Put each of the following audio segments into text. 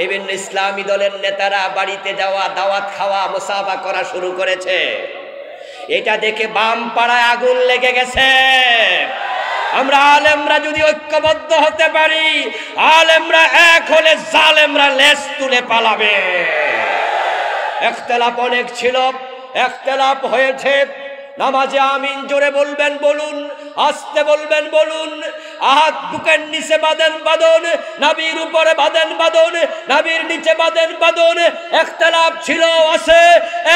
বিভিন্ন ইসলামী দলের নেতারা বাড়িতে যাওয়া, দাওয়াত খাওয়া, মুসাফা করা শুরু করেছে। এটা দেখে বাম পাড়ায় আগুন লেগে গেছে। আমরা আলেমরা যদি ঐক্যবদ্ধ হতে পারি, আলেমরা এক হলে জালেমরা লেজ তুলে পালাবে। ইখতিলাফ অনেক ছিল, ইখতিলাফ হয়েছে। নামাজে আমিন জোরে বলবেন বলুন, আস্তে বলবেন বলুন। হাত বুকের নিচে বাঁধেন বাঁধন, নাভির উপরে বাঁধেন বাঁধন, নাভির নিচে বাঁধেন বাঁধন। ইখতিলাফ ছিল, আছে।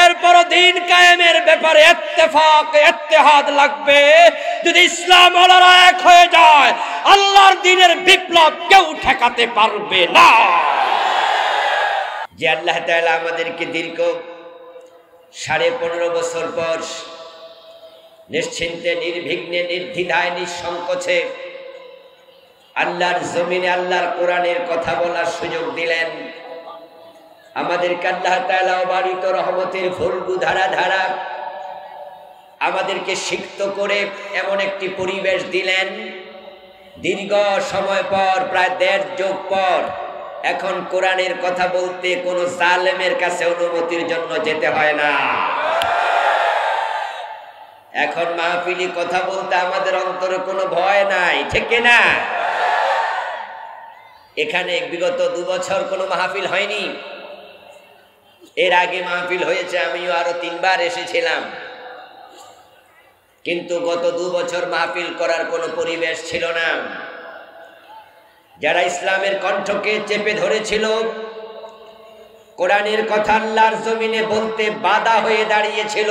এরপরও দিন কায়েমের ব্যাপারে ইত্তেফাক ইত্তেহাদ লাগবে। যদি ইসলাম ওয়ালারা এক হয়ে যায়, আল্লাহর দ্বীনের বিপ্লব কেউ ঠেকাতে পারবে না। যে আল্লাহ তাআলা আমাদেরকে দীর্ঘ 15.5 বছর পর নিশ্চিন্তে, নির্বিঘ্নে, নির্দ্বিধায়, নিঃসংকোচে আল্লাহর জমিনে আল্লাহর কোরআনের কথা বলার সুযোগ দিলেন, আমাদেরকে আল্লাহ তাআলা অবারিত রহমতের ফুলগু ধারা ধারা আমাদেরকে সিক্ত করে এমন একটি পরিবেশ দিলেন। দীর্ঘ সময় পর, প্রায় 1.5 যুগ পর, এখন কোরআনের কথা বলতে কোনো জালেমের কাছে অনুমতির জন্য যেতে হয় না। এখন মাহফিলি কথা বলতে আমাদের অন্তরে কোনো ভয় নাই, ঠিক না? এখানে বিগত 2 বছর কোনো মাহফিল হয়নি। এর আগে মাহফিল হয়েছে, আমিও আরো 3 বার এসেছিলাম, কিন্তু গত 2 বছর মাহফিল করার কোনো পরিবেশ ছিল না। যারা ইসলামের কণ্ঠকে চেপে ধরেছিল, কোরআনের কথা আল্লাহর জমিনে বলতে বাধা হয়ে দাঁড়িয়েছিল,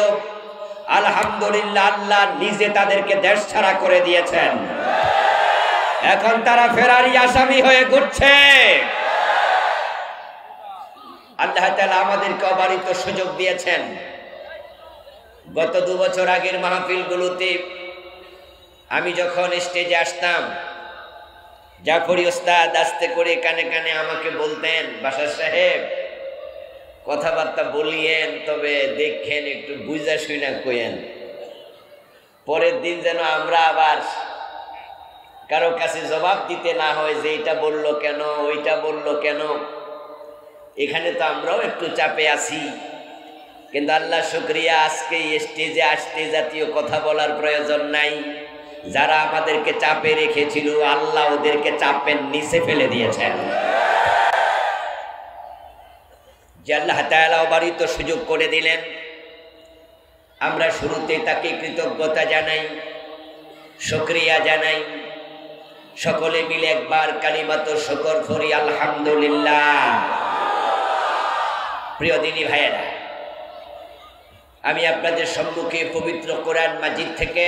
আলহামদুলিল্লাহ আল্লাহ নিজে তাদেরকে দেশ ছাড়া করে দিয়েছেন। এখন তারা ফেরারি আসামি হয়ে ঘুরছে। আল্লাহ তাআলা আমাদেরকে অবারিত সুযোগ দিয়েছেন। গত 2 বছর আগের মাহফিলগুলোতে আমি যখন স্টেজে আসতাম, জাফরি ওস্তাদ আস্তে করে কানে কানে আমাকে বলতেন, বাশার সাহেব কথাবার্তা বলিয়েন, তবে দেখেন একটু বুঝা শুনা কইেন। পরের দিন যেন আমরা আবার কারো কাছে জবাব দিতে না হয় যে এটা বললো কেন, ওইটা বললো কেন। এখানে তো আমরাও একটু চাপে আছি, কিন্তু আল্লাহ শুকরিয়া, আজকে স্টেজে আসতে জাতীয় কথা বলার প্রয়োজন নাই। যারা আমাদেরকে চাপে রেখেছিল, আল্লাহ ওদেরকে চাপের নিচে ফেলে দিয়েছেন। যে আল্লাহ তাআলা অবারিত সুযোগ করে দিলেন, আমরা শুরুতে তাকে কৃতজ্ঞতা জানাই, শুকরিয়া জানাই। সকলে মিলে একবার কালিমাত শুকর করি, আলহামদুলিল্লাহ। প্রিয় দিনী ভাইয়েরা, আমি আপনাদের সম্মুখে পবিত্র কোরআন মাজিদ থেকে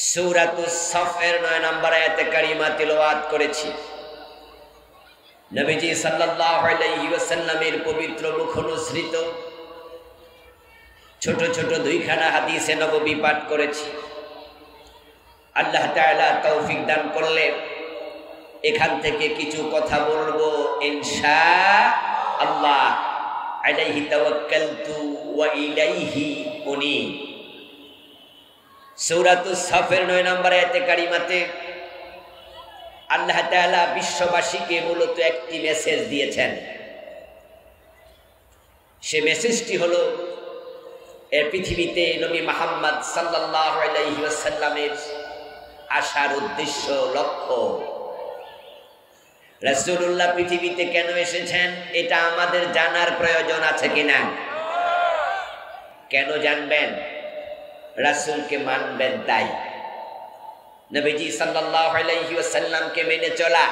সূরাতুস সফের 9 নম্বর আয়াতে কারিমা তিলাওয়াত করেছি। নবীজি সাল্লাল্লাহু আলাইহি ওয়াসাল্লামের পবিত্র মুখ অনুসৃত ছোট ছোট 2খানা হাদিসে নববী পাঠ করেছি। আল্লাহ তাআলা তৌফিক দান করলে এখান থেকে কিছু কথা বলবো ইনশাআল্লাহ। আলাইহি তাওয়াক্কালতু ওয়া ইলাইহি উনীব। সূরাতুস সফের 9 নম্বর আয়াতে কারিমাতে আল্লাহ তাআলা বিশ্ববাসীকে মূলত একটি মেসেজ দিয়েছেন। সে মেসেজটি হলো, এই পৃথিবীতে নবী মুহাম্মদ সাল্লাল্লাহু আলাইহি ওয়াসাল্লামের আসার উদ্দেশ্য, লক্ষ্য। রাসূলুল্লাহ পৃথিবীতে কেন এসেছেন এটা আমাদের জানার প্রয়োজন আছে কিনা? কেন জানবেন? রাসূলকে মানবেন তাই। নবীজি সাল্লাল্লাহু আলাইহি ওয়াসাল্লামকে মেনে চলা,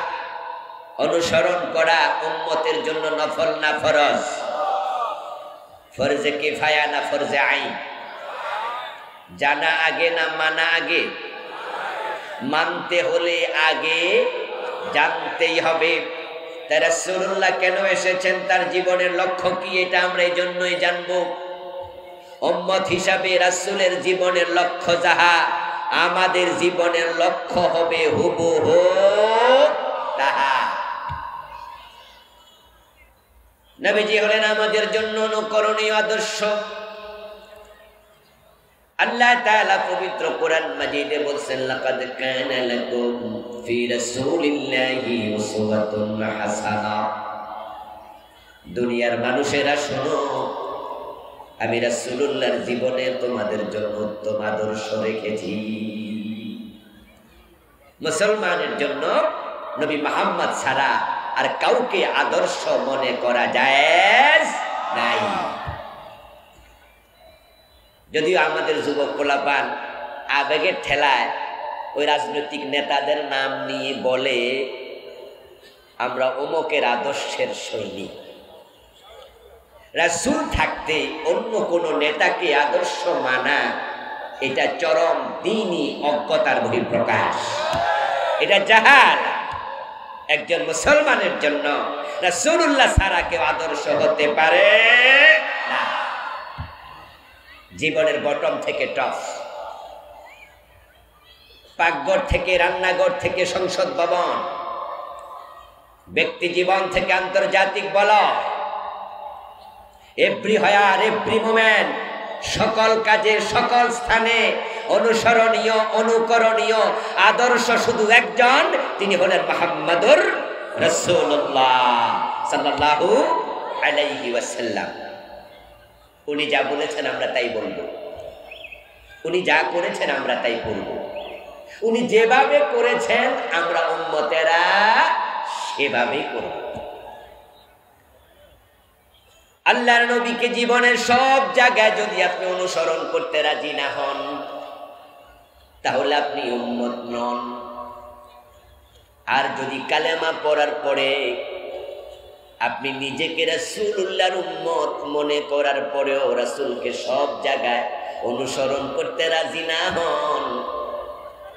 অনুসরণ করা উম্মতের জন্য নফল না ফরজ? ফরজে কিফায়া না ফরজে আইন? জানা আগে না মানা আগে? মানতে হলে আগে জানতেই হবে। তাই রাসূলুল্লাহ কেন এসেছেন, তার জীবনের লক্ষ্য কি, এটা আমরা এই জন্যই জানবো। উম্মত হিসাবে রাসূলের জীবনের লক্ষ্য যাহা, আমাদের জীবনের লক্ষ্য হবে হুবহু তাহা। নবীজি হলেন আমাদের জন্য অনুকরণীয় আদর্শ। আল্লাহ তাআলা পবিত্র কোরআন মাজিদে বলছেন লাকাদ কানা লাকুম ফি রাসূলিল্লাহি উসওয়াতুন হাসানাহ। দুনিয়ার মানুষেরা শোনো, আমি রাসূলুল্লাহর জীবনে তোমাদের জন্য উত্তম আদর্শ রেখেছি। মুসলমানের জন্য নবী মুহাম্মদ ছাড়া আর কাউকে আদর্শ মনে করা জায়েজ নাই। যদিও আমাদের যুবক পোলাপান আবেগের ঠেলায় ওই রাজনৈতিক নেতাদের নাম নিয়ে বলে আমরা অমুকের আদর্শের সৈনিক। রাসূল থাকতে অন্য কোন নেতাকে আদর্শ মানা এটা চরম দ্বীনি অজ্ঞতার বহিঃপ্রকাশ, এটা জাহাল। একজন মুসলমানের জন্য রাসূলুল্লাহ ছাড়া কেউ আদর্শ হতে পারে না। জীবনের বটম থেকে টপ, পাকঘর থেকে রান্নাঘর থেকে সংসদ ভবন, ব্যক্তি জীবন থেকে আন্তর্জাতিক বলয়, এভরি হায়ার এভরি মোমেন্ট, সকল কাজে সকল স্থানে অনুসরণীয় অনুকরণীয় আদর্শ শুধু একজন, তিনি হলেন মুহাম্মাদুর রাসূলুল্লাহ সাল্লাল্লাহু আলাইহি ওয়াসাল্লাম। উনি যা বলেছেন আমরা তাই বলবো, উনি যা করেছেন আমরা তাই করব, উনি যেভাবে করেছেন আমরা উম্মতেরা সেভাবেই করব। আল্লাহর নবীকে জীবনের সব জায়গায় যদি আপনি অনুসরণ করতে রাজি না হন তাহলে আপনি উম্মত নন। আর যদি কালেমা পড়ার পরে আপনি নিজেকে রাসূলুল্লাহর উম্মত মনে করার পরেও রাসূলকে সব জায়গায় অনুসরণ করতে রাজি না হন,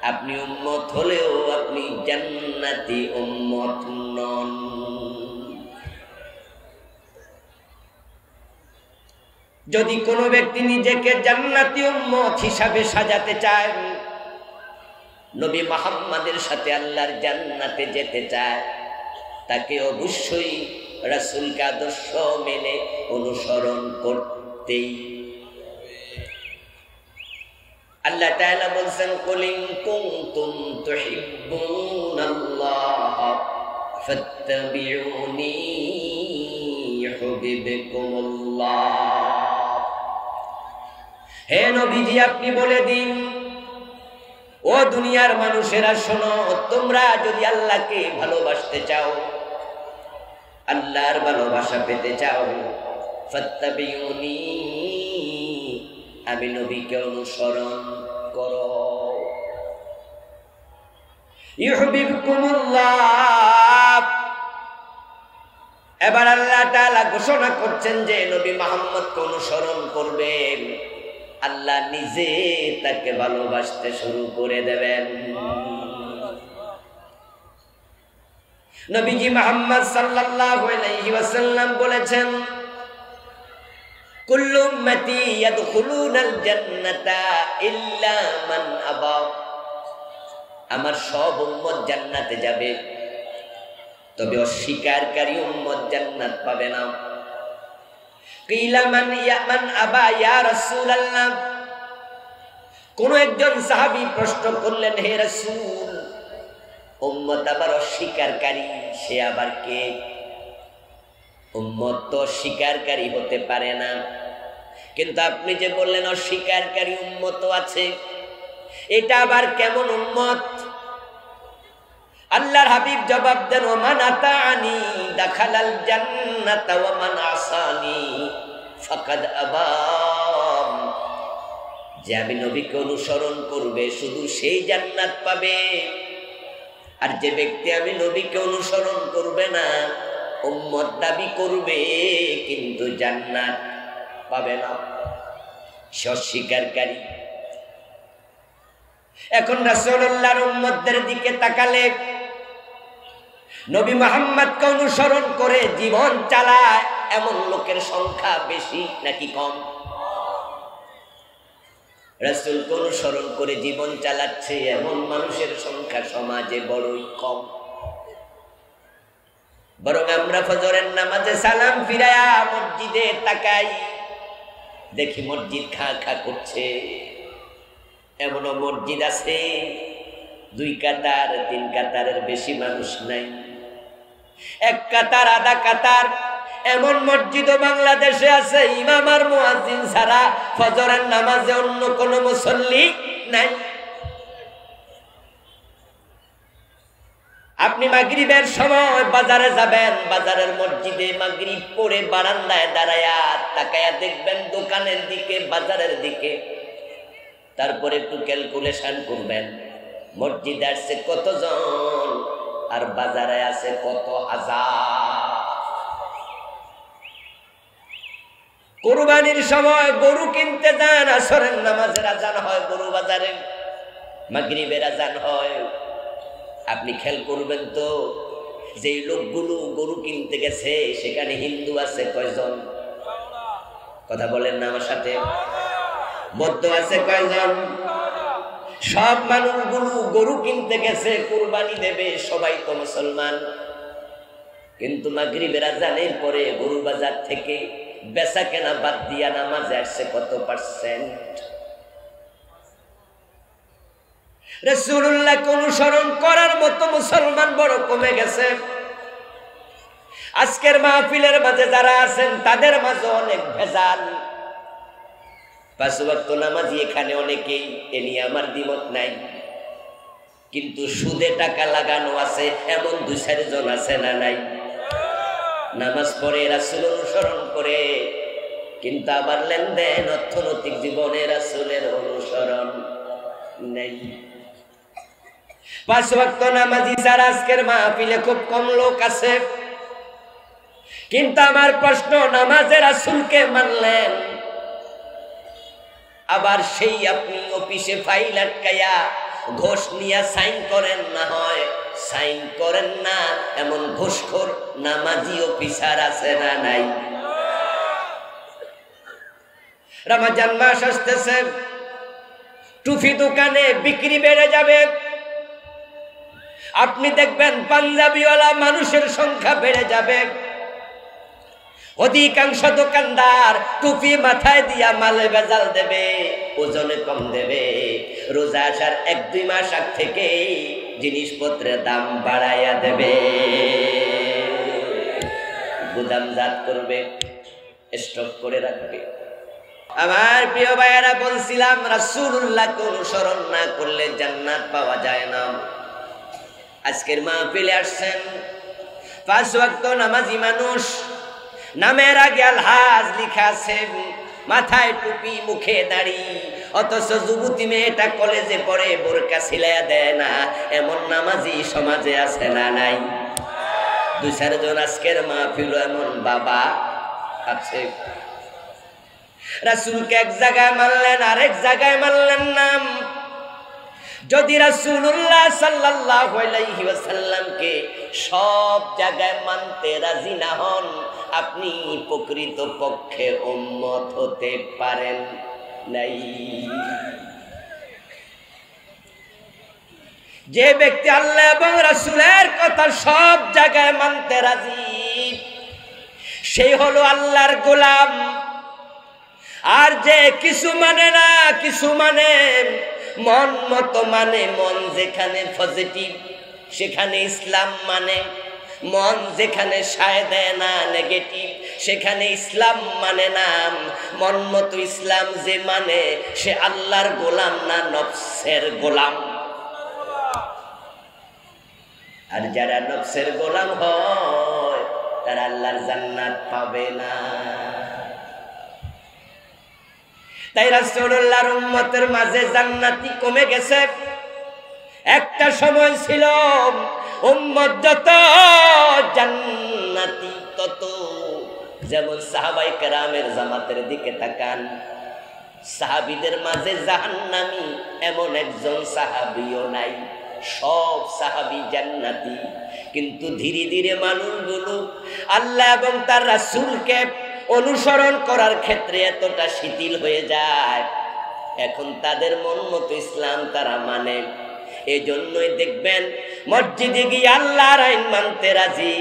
আপনি উম্মত হলেও আপনি জান্নাতি উম্মত নন। যদি কোনো ব্যক্তি নিজেকে জান্নাতি উম্মত হিসাবে সাজাতে চায়, নবী মুহাম্মাদের সাথে আল্লাহর জান্নাতে যেতে চায়, তাকে অবশ্যই রাসূলকে আদর্শ মেনে অনুসরণ করতেই। আল্লাহ তাআলা বলেন কুল ইন কুনতুম তুহিব্বুনাল্লাহ ফাত্তাবিউনি ইউহিব্বুকুমুল্লাহ। হে নবীজি আপনি বলে দিন, ও দুনিয়ার মানুষেরা শোনো, তোমরা যদি আল্লাহকে ভালোবাসতে চাও, আল্লাহর ভালোবাসা পেতে চাও, ফাত্তাবিউনি আমি নবীকে অনুসরণ করো, ইউহিব্বুকুমুল্লাহ। এবার আল্লাহ তাআলা ঘোষণা করছেন যে নবী মুহাম্মদকে অনুসরণ করবেন, আল্লাহ নিজে তাকে ভালোবাসতে শুরু করে দেবেন। নবীজি মুহাম্মদ সাল্লাল্লাহু আলাইহি ওয়াসাল্লাম বলেছেন কুল্লু উম্মতি ইয়াদখুলুনাল জান্নাতা ইল্লা মান আবা। আমার সব উম্মত জান্নাতে যাবে, তবে অস্বীকারী উম্মত জান্নাত পাবে না। কিলা মান আবা ইয়া রাসূলুল্লাহ। কোন একজন সাহাবী প্রশ্ন করলেন, হে রাসূল, উম্মত আবার অস্বীকারী, সে আবার কে? উম্মত তো অস্বীকারী হতে পারে না, কিন্তু আপনি যে বললেন অস্বীকারী উম্মত আছে, এটা আবার কেমন উম্মত? আল্লাহর হাবিব জবাব দেন ওমান আতানি দাখালাল জান্নাতা ওয়া মান আসানি ফাকাদ আবা। যে আমি নবীকে অনুসরণ করবে শুধু সেই জান্নাত পাবে, আর যে ব্যক্তি আমি নবীকে অনুসরণ করবে না, উম্মত দাবি করবে কিন্তু জান্নাত পাবে না, সে অস্বীকারী। এখন রাসূলুল্লাহর উম্মতদের দিকে তাকালে নবী মুহাম্মদকে অনুসরণ করে জীবন চালায় এমন লোকের সংখ্যা বেশি নাকি কম? রাসূলকে অনুসরণ করে জীবন চালাচ্ছে এমন মানুষের সংখ্যা সমাজে বড়ই কম। বরং আমরা ফজরের নামাজে সালাম ফিরায়া মসজিদে তাকাই, দেখি মসজিদ খা খা করছে, এমনও মসজিদ আছে 2 কাতার 3 কাতারের বেশি মানুষ নাই, 1 কাতার আধা কাতার। এমন মসজিদও বাংলাদেশে আছে ইমাম আর মুয়াজ্জিন ছাড়া ফজরের নামাজে অন্য কোনো মুসল্লি নাই। আপনি মাগরিবের সময় বাজারে যাবেন, বাজারের মসজিদে মাগরিব পড়ে বারান্দায় দাঁড়ায়া তাকায়া দেখবেন দোকানের দিকে, বাজারের দিকে। তারপরে একটু ক্যালকুলেশন করবেন মসজিদে আসছে কতজন আর বাজারে আছে কত হাজার। কুরবানির সময় গরু কিনতে যান, আসরের নামাজের আজান হয় গরু বাজারে, মাগরিবের আজান হয়। আপনি খেয়াল করবেন তো যে লোকগুলো গরু কিনতে গেছে সেখানে হিন্দু আছে কয়জন? কথা বলেন না আমার সাথে। বৌদ্ধ আছে কয়জন? সব মানুষগুলো গরু কিনতে গেছে, কুরবানি দেবে, সবাই তো মুসলমান। কিন্তু মাগরিবের আজানের পরে গরু বাজার থেকে বেচা কেনা বাদ দিয়া নামাজে আসছে কত %? রাসূলুল্লাহকে অনুসরণ করার মতো মুসলমান বড় কমে গেছে। আজকের মাহফিলের মাঝে যারা আছেন তাদের মাঝে অনেক ভেজাল। 5 ওয়াক্ত নামাজি এখানে অনেকেই, এ নিয়ে আমার দ্বিমত নাই। কিন্তু সুদে টাকা লাগানো আছে এমন 2-4 জন আছে না নাই? নামাজ পড়ে রাসূল অনুসরণ করে, কিন্তু আবার লেনদেন অর্থনৈতিক জীবনে রাসূলের অনুসরণ নেই। 5 ওয়াক্ত নামাজি যারা আজকের মাহফিলে খুব কম লোক আছে। কিন্তু আমার প্রশ্ন, নামাজে রাসূলকে মানলেন, আবার সেই আপনি অফিসে ফাইল আটকায়া ঘোষ নিয়ে সাইন করেন, না হয় সাইন করেন না এমন ঘুষখোর নামাজি অফিসার আছে না নাই? রমজান মাস আসতেছে, টুপি দোকানে বিক্রি বেড়ে যাবে। আপনি দেখবেন পাঞ্জাবিওয়ালা মানুষের সংখ্যা বেড়ে যাবে। অধিকাংশ দোকানদার টুপি মাথায় দিয়া মালে ভেজাল দেবে, ওজনে কম দেবে। রোজা আসার 1-2 মাস আগ থেকে জিনিসপত্রের দাম বাড়াইয়া দেবে, গুদামজাত করবে, স্টক করে রাখবে। আমার প্রিয় ভাইয়েরা, বলছিলাম রাসূলুল্লাহকে অনুসরণ না করলে জান্নাত পাওয়া যায় না। আজকের মাহফিলে আসছেন 5 ওয়াক্ত নামাজি মানুষ, নামের আগে আলহাজ লেখা আছে, মাথায় টুপি, মুখে দাড়ি, অথচ যুবতী মেয়েটা কলেজে পড়ে বোরকা ছিলাইয়া দেয় না, এমন নামাজি সমাজে আছে না নাই? 2-4 জন আজকের মাহফিল এমন বাবা আছে। রাসূলকে এক জায়গায় মানলেন, আরেক জায়গায় মানলেন না। যদি রাসূলুল্লাহ সাল্লাল্লাহু আলাইহি ওয়াসাল্লামকে সব জায়গায় মানতে রাজি না হন, আপনি প্রকৃত পক্ষে উম্মত হতে পারেন নাই। যে ব্যক্তি আল্লাহ এবং রাসূলের কথা সব জায়গায় মানতে রাজি, সেই হলো আল্লাহর গোলাম। আর যে কিছু মানে না, কিছু মানে মন মতো মানে, মন যেখানে পজিটিভ সেখানে ইসলাম মানে, মন যেখানে সায় দেয় না নেগেটিভ সেখানে ইসলাম মানে না। মন মতো ইসলাম যে মানে সে আল্লাহর গোলাম না, নফসের গোলাম। আর যারা নফসের গোলাম হয় তারা আল্লাহর জান্নাত পাবে না। তাই রাসূলুল্লাহর উম্মতের মাঝে জান্নাতি কমে গেছে। একটা সময় ছিল উম্মত যত জান্নাতি তত। যেমন সাহাবায়ে কেরামের জামাতের দিকে তাকান, সাহাবীদের মাঝে জাহান্নামী এমন একজন সাহাবীও নাই, সব সাহাবী জান্নাতি। কিন্তু ধীরে ধীরে মানুষগুলো আল্লাহ এবং তার রাসূলকে অনুসরণ করার ক্ষেত্রে এতটা শিথিল হয়ে যায়, এখন তাদের মন মতো ইসলাম তারা মানে। এজন্যই দেখবেন মসজিদে গিয়ে আল্লাহর আইন মানতে রাজি,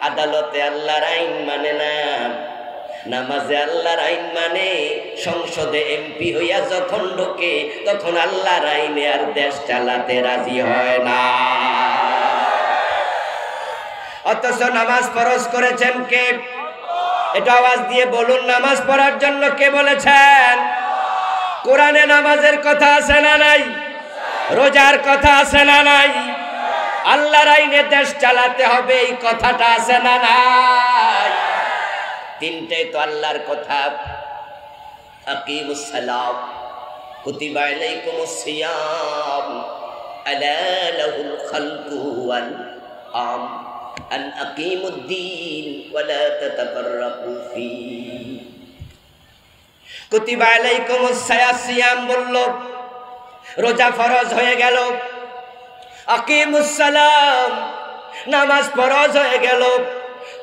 আদালতে আল্লাহর আইন মানে না। নামাজে আল্লাহর আইন মানে সংসদে এমপি হইয়া যখন ঢোকে তখন আল্লাহর আইনে আর দেশ চালাতে রাজি হয় না। অথচ নামাজ ফরজ করেছেন কে? এটা আওয়াজ দিয়ে বলুন, নামাজ পড়ার জন্য কে বলেছেন? কোরআনে নামাজের কথা আছে না নাই? রোজার কথা আছে না নাই? আল্লাহর আইনে দেশ চালাতে হবে এই কথাটা আছে না নাই? তিনটাই তো আল্লাহর কথা। আকিমুস সালাত, কুতিবা আলাইকুমুস সিয়াম, আলা লাহুল খালকু ওয়াল আমর, আন আকিমুদ্দিন ওয়া লা তাতাফাররাকু ফি। কুতিবা আলাইকুমুস সিয়াম বলল, রোজা ফরজ হয়ে গেল। আকিমুস সালাম, নামাজ ফরজ হয়ে গেল।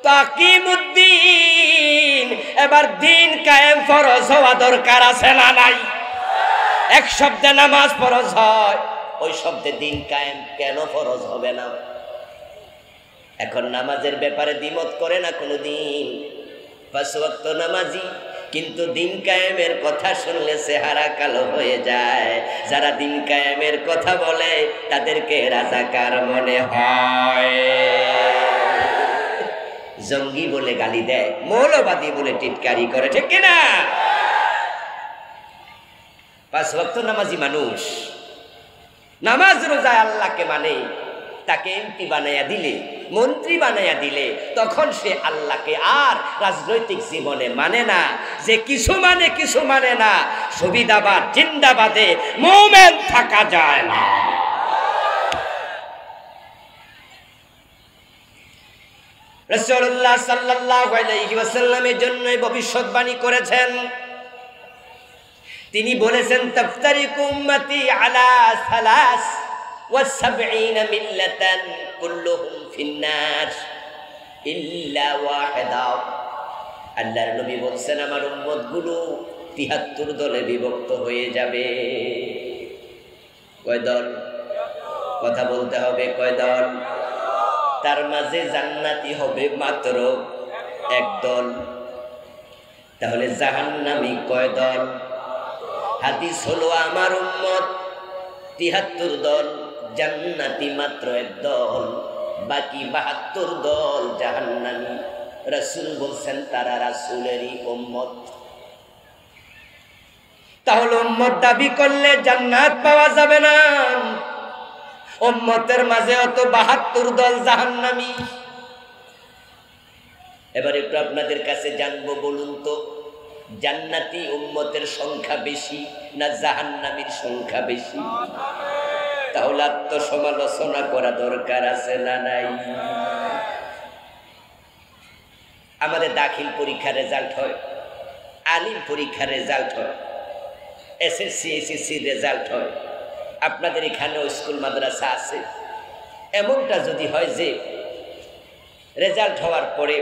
তো আকিমুদ্দিন, এবার দিন কায়েম ফরজ হওয়া দরকার আছে না নাই? এক শব্দে নামাজ ফরজ হয়, ওই শব্দে দিন কায়েম কেন ফরজ হবে না? এখন নামাজের ব্যাপারে দ্বিমত করে না কোনদিন। 5 ওয়াক্ত নামাজি, কিন্তু দিন কায়েমের কথা শুনলে চেহারা কালো হয়ে যায়। যারা দিন কায়েমের কথা বলে তাদেরকে রাজাকার মনে হয়, জঙ্গি বলে গালি দেয়, মৌলবাদী বলে টিটকারি করে, ঠিক কিনা? 5 ওয়াক্ত নামাজি মানুষ নামাজ রোজায় আল্লাহকে মানে, তাকে এমপি বানাইয়া দিলে, মন্ত্রী বানাইয়া দিলে, তখন সে আল্লাহকে আর রাজনৈতিক জীবনে মানে না। যে কিছু মানে কিছু মানে না, সুবিধাবাদ জিন্দাবাদে মুমিন থাকা যায় না। রাসূলুল্লাহ সাল্লাল্লাহু আলাইহি ওয়াসাল্লামের জন্য ভবিষ্যৎবাণী করেছেন। তিনি বলেছেন, তাফতারিকু উম্মতি আলা সালাস ওয়া সাবঈনা মিল্লাতান কুল্লুহুম ফিন্নার ইল্লা ওয়াহিদা। আল্লাহর নবী বলছেন, আমার উম্মতগুলো ৭৩ দলে বিভক্ত হয়ে যাবে। কয় দল? কথা বলতে হবে, কয় দল? তার মাঝে জান্নাতি হবে মাত্র 1 দল। তাহলে জাহান্নামী কয় দল? হাদিস হলো, আমার উম্মত ৭৩ দল, জান্নাতি মাত্র 1 দল, বাকি ৭২ দল জাহান্নামী। রাসূল বলছেন তারা রাসূলেরই উম্মত। তাহলে উম্মত দাবি করলে জান্নাত পাওয়া যাবে না। উম্মতের মাঝে অত ৭২ দল জাহান্নামী। এবার একটু আপনাদের কাছে জানবো, বলুন তো, জান্নাতি উম্মতের সংখ্যা বেশি না জাহান্নামীর সংখ্যা বেশি? তাহলে আত্মসমালোচনা করা দরকার আছে না নাই? আমাদের দাখিল পরীক্ষার রেজাল্ট হয়, আলিম পরীক্ষার রেজাল্ট হয়, এসএসসি এসএসসি রেজাল্ট হয়। আপনাদের এখানেও স্কুল মাদ্রাসা আছে। এমনটা যদি হয় যে রেজাল্ট হওয়ার পরে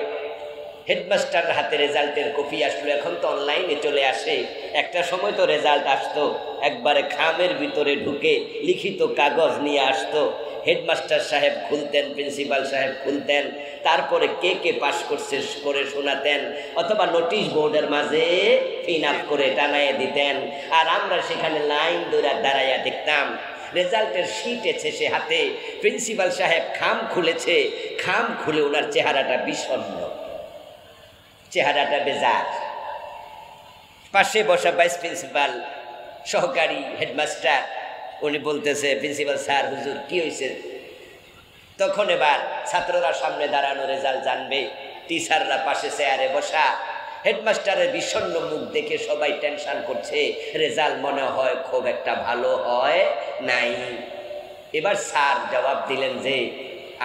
হেডমাস্টার হাতে রেজাল্টের কপি আসলো, এখন তো অনলাইনে চলে আসে। একটা সময় তো রেজাল্ট আসতো একবারে খামের ভিতরে ঢুকে লিখিত কাগজ নিয়ে আসতো, হেডমাস্টার সাহেব খুলতেন, প্রিন্সিপাল সাহেব খুলতেন, তারপরে কে কে পাশ করছে করে শোনাতেন, অথবা নোটিশ বোর্ডের মাঝে ফিন আপ করে টানাইয়ে দিতেন। আর আমরা সেখানে লাইন ধরে দাঁড়াইয়া দেখতাম। রেজাল্টের শিট এসেছে হাতে, প্রিন্সিপাল সাহেব খাম খুলেছে, খাম খুলে ওনার চেহারাটা বিষণ্ণ, চেহারাটা বেজার। পাশে বসা ভাইস প্রিন্সিপাল, সহকারী হেডমাস্টার, উনি বলতেছে, প্রিন্সিপাল স্যার, হুজুর কি হয়েছে? তখন এবার ছাত্ররা সামনে দাঁড়ানো, রেজাল্ট জানবে, টিচাররা পাশে চেয়ারে বসা। হেডমাস্টারের বিষণ্ণ মুখ দেখে সবাই টেনশন করছে, রেজাল্ট মনে হয় খুব একটা ভালো হয় নাই। এবার স্যার জবাব দিলেন যে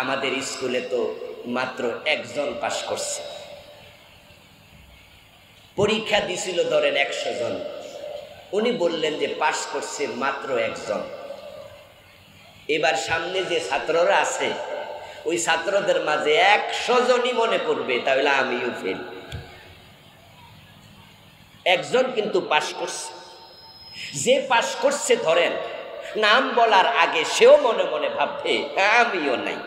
আমাদের স্কুলে তো মাত্র 1 জন পাশ করছে। পরীক্ষা দিছিল ধরেন 100 জন, উনি বললেন যে পাশ করছে মাত্র 1 জন। এবার সামনে যে ছাত্ররা আছে, ওই ছাত্রদের মাঝে 100 জনই মনে করবে তাহলে আমিও ফেল। 1 জন কিন্তু পাশ করছে। যে পাশ করছে ধরেন নাম বলার আগে সেও মনে মনে ভাববে আমিও নাই।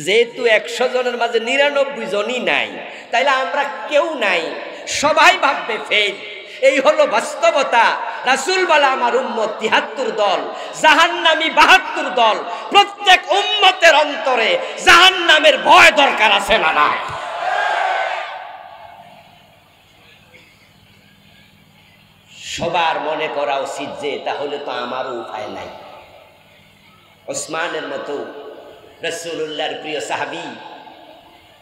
যেহেতু 100 জনের মাঝে 99 জনই নাই, তাইলে আমরা কেউ নাই, সবাই ভাববে ফেল। এই হলো বাস্তবতা। রাসূল বলে আমার উম্মত ৭৩ দল, জাহান্নামী ৭২ দল। প্রত্যেক উম্মতের অন্তরে জাহান্নামের ভয় দরকার আছে না নাই? সবার মনে করা উচিত যে তাহলে তো আমারও উপায় নাই। ওসমানের মতো রাসূলুল্লাহর প্রিয় সাহাবী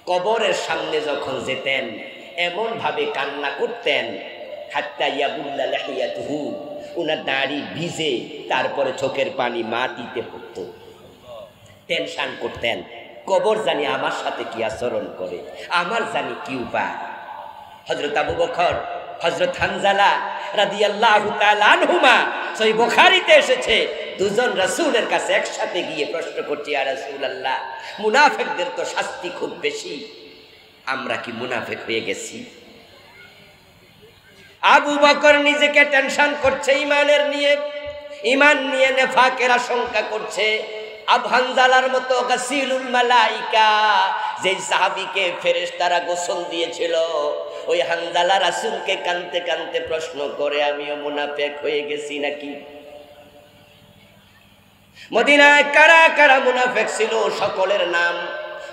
কবরের সামনে যখন যেতেন এমন ভাবে কান্না করতেন, হাত্তা ইয়াবুল্লা লাহিয়াতুহু, উনার দাড়ি ভিজে তারপরে চোখের পানি মাটিতে পড়ত। টেনশন করতেন, কবর জানি আমার সাথে কি আচরণ করে, আমার জানি কি উপায়। হযরত আবু বকর, হযরত হানজালা রাদিয়াল্লাহু তাআলা আনহুমা, সহিহ বুখারীতে এসেছে, দুজন রাসূলের কাছে একসাথে গিয়ে প্রশ্ন করছে, ইয়া রাসূলুল্লাহ, মুনাফিকদের তো শাস্তি খুব বেশি, আমরা কি মুনাফিক হয়ে গেছি? আবু বকর নিজেকে টেনশন করছে ইমানের নিয়ে, ইমান নিয়ে নেফাকের আশঙ্কা করছে। আবু হানজালার মতো গাসিলুল মালাইকা, যেই সাহাবীকে ফেরেশতারা গোসল দিয়েছিল, ওই হানজালা রাসূলকে কাঁদতে কাঁদতে প্রশ্ন করে, আমিও মুনাফিক হয়ে গেছি নাকি? মদিনায় কারা কারা মুনাফিক ছিল সকলের নাম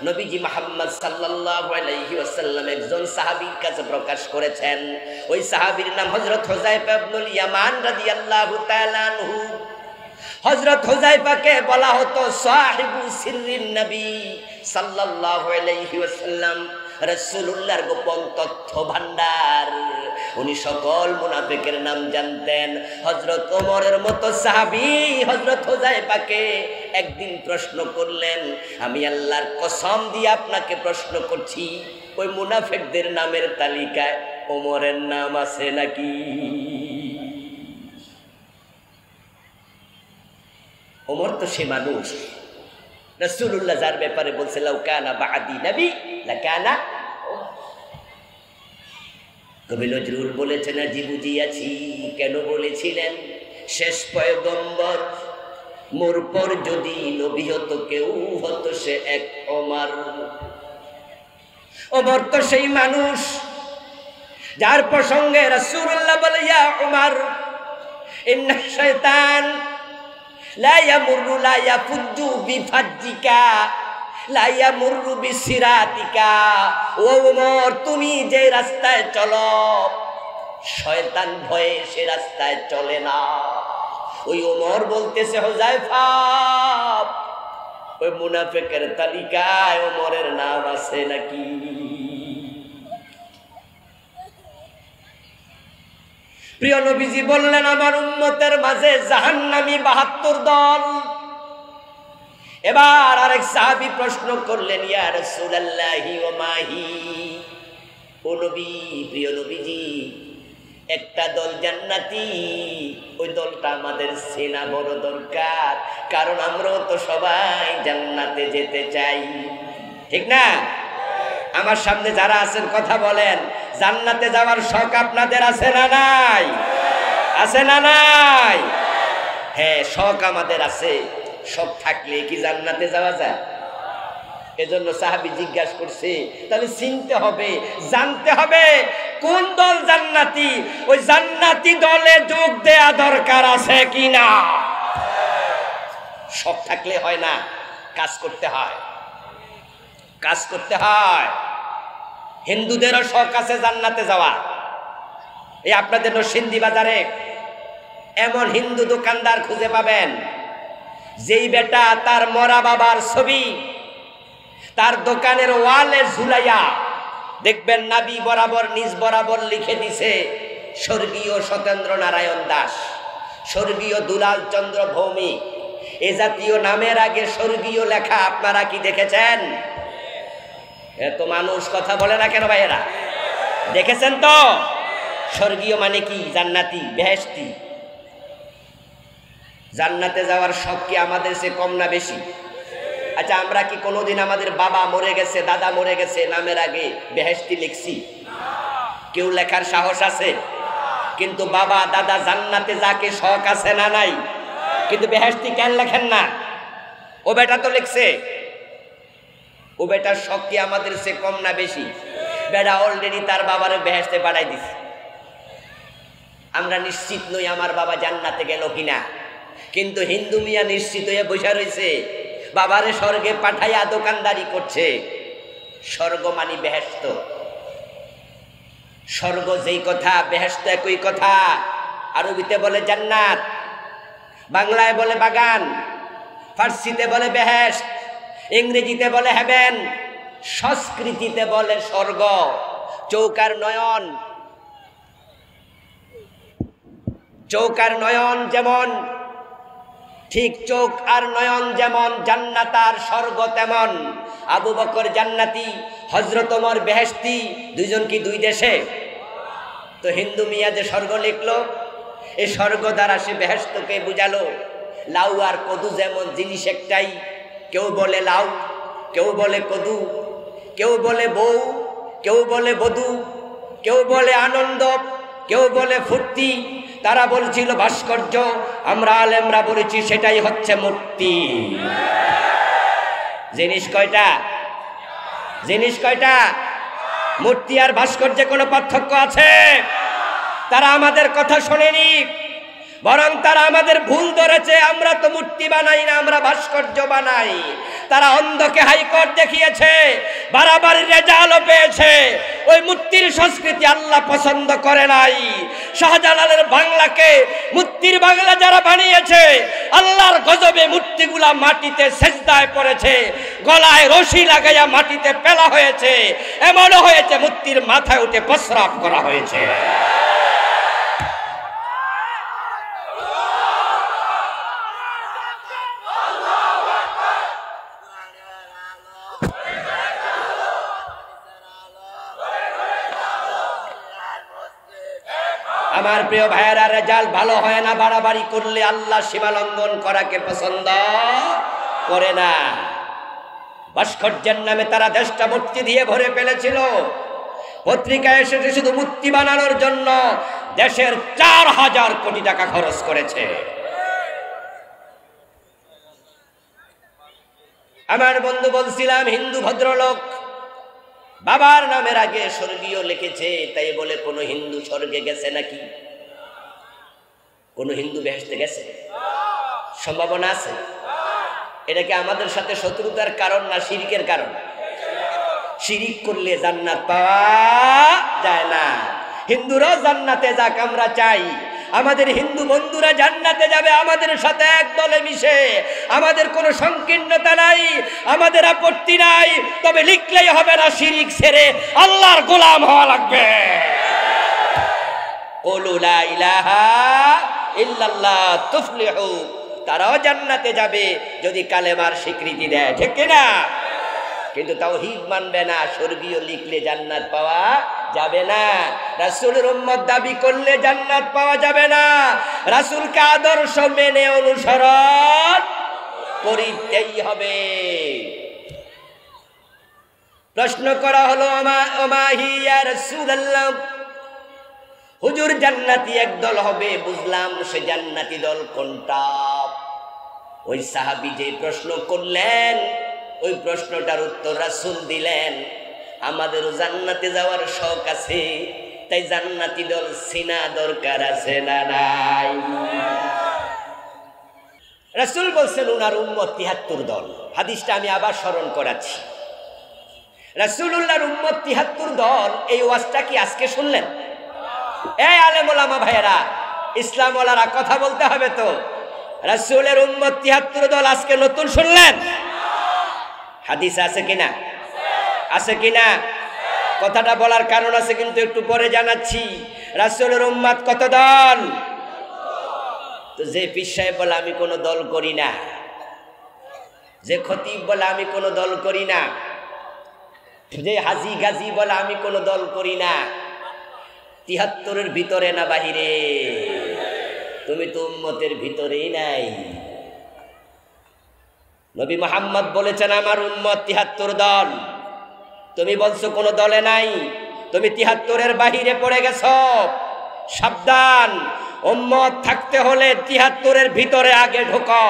নবীজি মুহাম্মদ সাল্লাল্লাহু আলাইহি ওয়াসাল্লাম একজন সাহাবীর কাছে প্রকাশ করেছেন। ওই সাহাবীর নাম হযরত হুযায়ফা ইবনুল ইয়ামান রাদিয়াল্লাহু তাআলা আনহু। হযরত হুযায়ফাকে বলা হতো সাহিবু সিররিন নবী সাল্লাল্লাহু আলাইহি ওয়াসাল্লাম, রাসূলুল্লাহর গোপন তথ্য ভান্ডার। উনি সকল মুনাফিকের নাম জানতেন। হযরত ওমরের মতো সাহাবী হযরত হুযায়ফাকে একদিন প্রশ্ন করলেন, আমি আল্লাহর কসম দিয়ে আপনাকে প্রশ্ন করছি, ওই মুনাফিকদের নামের তালিকায় ওমরের নাম আছে নাকি? ওমর তো সে মানুষ, রাসূলুল্লাহ যার ব্যাপারে বলছে লাউ কানা বাদি নবী লাকানা। কবি নজরুল বলেছেন, আজি বুঝিয়াছি কেন বলেছিলেন, শেষ পয়গম্বর মোর পর যদি নবী হতো কেউ হতো সে এক ওমর। ওমর তো সেই মানুষ যার প্রসঙ্গে রাসূলুল্লাহ বলে, ইয়া ওমর ইন্না শাইতান লা ইয়ামুরু লা ইয়াফুদ্দু বিফাজ্জিকা লা ইয়ামুরু বিসিরাতিকা। ও ওমর, তুমি যে রাস্তায় চলো শয়তান ভয়ে সে রাস্তায় চলে না। ওই ওমর বলতেছে, হুযায়ফা ওই মুনাফিকের তালিকায় ওমরের নাম আছে নাকি? প্রিয় নবীজি বললেন, আমার উম্মতের মাঝে জাহান্নামী ৭২ দল। এবার আরেক সাহাবী প্রশ্ন করলেন, ইয়া রাসূলুল্লাহি ওয়া মাহি, ও নবী, প্রিয় নবীজি, একটা দল জান্নাতি, ওই দলটা আমাদের চেনা বড় দরকার, কারণ আমরাও তো সবাই জান্নাতে যেতে চাই, ঠিক না? আমার সামনে যারা আছেন কথা বলেন, জান্নাতে যাওয়ার শখ আপনাদের আছে না নাই? আছে না নাই? হ্যাঁ, শখ আমাদের আছে। শখ থাকলে কি জান্নাতে যাওয়া যায়? এজন্য সাহাবী জিজ্ঞাসা করছে, তাহলে চিনতে হবে, জানতে হবে কোন দল জান্নাতি, ওই জান্নাতি দলে যোগ দেয়া দরকার আছে কিনা। শখ থাকলে হয় না, কাজ করতে হয়, কাজ করতে হয়। হিন্দুদেরও শখ আছে জান্নাতে যাওয়া। এই আপনাদের নরসিংদী বাজারে এমন হিন্দু দোকানদার খুঁজে পাবেন, যেই বেটা তার মরা বাবার ছবি তার দোকানের ওয়ালে ঝুলাইয়া দেখবেন নাবি বরাবর নিজ বরাবর লিখে দিছে স্বর্গীয় সত্যেন্দ্র নারায়ণ দাস, স্বর্গীয় দুলাল চন্দ্র ভৌমিক, এ জাতীয় নামের আগে স্বর্গীয় লেখা আপনারা কি দেখেছেন? এত মানুষ কথা বলে না কেন ভাইয়েরা? দেখেছেন তো? স্বর্গীয় মানে কি? জান্নাতি, বেহেশতি। জান্নাতে যাওয়ার শখ কি আমাদের চেয়ে কম না বেশি? আচ্ছা, আমরা কি কোনোদিন আমাদের বাবা মরে গেছে, দাদা মরে গেছে নামের আগে বেহেশতি লিখছি? কেউ লেখার সাহস আছে? কিন্তু বাবা দাদা জান্নাতে যাকে শখ আছে না নাই, কিন্তু বেহেশতি কেন লেখেন না? ও বেটা তো লিখছে। ও বেটার শখ কি আমাদের চেয়ে কম না বেশি? বেড়া অলরেডি তার বাবারে বেহেশতে পাঠাই দিছে। আমরা নিশ্চিত নই আমার বাবা জান্নাতে গেল কিনা, কিন্তু হিন্দু মিয়া নিশ্চিত হয়ে বসে রয়েছে, বাবারে স্বর্গে পাঠাইয়া দোকানদারি করছে। স্বর্গ মানি বেহেশত। স্বর্গ যেই কথা, বেহেশত একই কথা। আরবিতে বলে জান্নাত, বাংলায় বলে বাগান, ফার্সিতে বলে বেহেশত, ইংরেজিতে বলে হেভেন, সংস্কৃতিতে বলে স্বর্গ। চৌকার নয়ন, চৌকার নয়ন যেমন, ঠিক চোখ আর নয়ন যেমন, জান্নাত আর স্বর্গ তেমন। আবু বকর জান্নাতি, হযরত ওমর বেহেশতি, দুইজন কি দুই দেশে? তো হিন্দু মিয়া যে স্বর্গ লিখলো, এই স্বর্গ দ্বারা সে বেহেশতকে বুঝালো। লাউ আর কদু যেমন জিনিস একটাই, কেউ বলে লাউ, কেউ বলে কদু, কেউ বলে বউ, কেউ বলে বধূ, কেউ বলে আনন্দ, কেউ বলে ফুর্তি। তারা বলছিল ভাস্কর্য, আমরা আলেমরা বলেছি সেটাই হচ্ছে মূর্তি। জিনিস কয়টা? জিনিস কয়টা? মূর্তি আর ভাস্কর্যে কোনো পার্থক্য আছে? তারা আমাদের কথা শোনেনি, বরং তারা আমাদের ভুল ধরেছে। আমরা তো মূর্তি বানাই না, আমরা ভাস্কর্য বানাই। তারা অন্ধকে হাইকোর্ট দেখিয়েছে, বাড়াবাড়ি রেজাল্টও পেয়েছে। ওই মূর্তির সংস্কৃতি আল্লাহ পছন্দ করে নাই। শাহজালালের বাংলাকে মূর্তির বাংলা যারা বানিয়েছে, আল্লাহর গজবে মূর্তিগুলা মাটিতে সেজদায় পড়েছে, গলায় রশি লাগাইয়া মাটিতে ফেলা হয়েছে। এমনও হয়েছে মূর্তির মাথায় উঠে প্রস্রাব করা হয়েছে। আমার প্রিয় ভাইয়েরা, রেজাল্ট ভালো হয় না বাড়াবাড়ি করলে। আল্লাহ সীমা লঙ্ঘন করাকে পছন্দ করে না। ভাস্কর্যের নামে তারা দেশটা মূর্তি দিয়ে ভরে ফেলেছিল। পত্রিকায় এসেছে শুধু মূর্তি বানানোর জন্য দেশের 4000 কোটি টাকা খরচ করেছে। আমার বন্ধু বলছিলাম, হিন্দু ভদ্রলোক বাবার নামের আগে স্বর্গীয় লিখেছে, তাই বলে কোন হিন্দু স্বর্গে গেছে নাকি? কোন হিন্দু বেহেশতে গেছে? সম্ভাবনা আছে? এটা কি আমাদের সাথে শত্রুতার কারণ না শিরকের কারণ? শিরিক করলে জান্নাত পাওয়া যায় না। হিন্দুরাও জান্নাতে যাক আমরা চাই, আমাদের হিন্দু বন্ধুরা জান্নাতে যাবে আমাদের সাথে এক দলে মিশে। আমাদের কোনো সংকীর্ণতা নাই, আমাদের আপত্তি নাই, তবে লিখলেই হবে না, শিরিক ছেড়ে আল্লাহর গোলাম হওয়া লাগবে। কুলু লা ইলাহা ইল্লাল্লাহ তুফলিহু। তারাও জান্নাতে যাবে যদি কালেমার স্বীকৃতি দেয়, ঠিক কিনা? কিন্তু তাওহীদ মানবে না, স্বর্গীয় লিখলে জান্নাত পাওয়া যাবে না। রাসূলের উম্মত দাবি করলে জান্নাত পাওয়া যাবে না। রাসূলকে আদর্শ মেনে অনুসরণ করিতেই হবে। প্রশ্ন করা হলো, ওমা হিয়া রাসূলুল্লাহ, হুজুর জান্নাতি একদল হবে, বুঝলাম সে জান্নাতি দল কোনটা? ওই সাহাবী যে প্রশ্ন করলেন, ওই প্রশ্নটার উত্তর রাসূল দিলেন, আমাদেরও জান্নাতে যাওয়ার শখ আছে, তাই জান্নাতি দল চিনা দরকার আছে না নাই? রাসূল বলছেন উনার উম্মত ৭৩ দল। হাদিসটা আমি আবার স্মরণ করাচ্ছি। রাসূলুল্লাহর উম্মত ৭৩ দল। এই ওয়াজটা কি আজকে শুনলেন? এই আলেম ওলামা ভাইয়েরা, ইসলাম ওয়ালারা, কথা বলতে হবে তো। রাসূলের উম্মত ৭৩ দল আজকে নতুন শুনলেন? হাদিস আছে কিনা? আছে কিনা? কথাটা বলার কারণ আছে, কিন্তু একটু পরে জানাচ্ছি। রাসূলের উম্মত কত দল? তো যে পীর সাহেব বলে আমি কোনো দল করি না, যে খতিব বলে আমি কোনো দল করি না, যে হাজি গাজী বলে আমি কোনো দল করি না, ৭৩-এর ভিতরে না বাহিরে? তুমি তো উম্মতের ভিতরেই নাই। নবী মুহাম্মদ বলেছেন আমার উম্মত ৭৩ দল। তুমি বলছো কোনো দলে নাই, তুমি ৭৩-এর বাহিরে পড়ে গেছো। সাবধান, উম্মত থাকতে হলে ৭৩-এর ভিতরে আগে ঢোকো,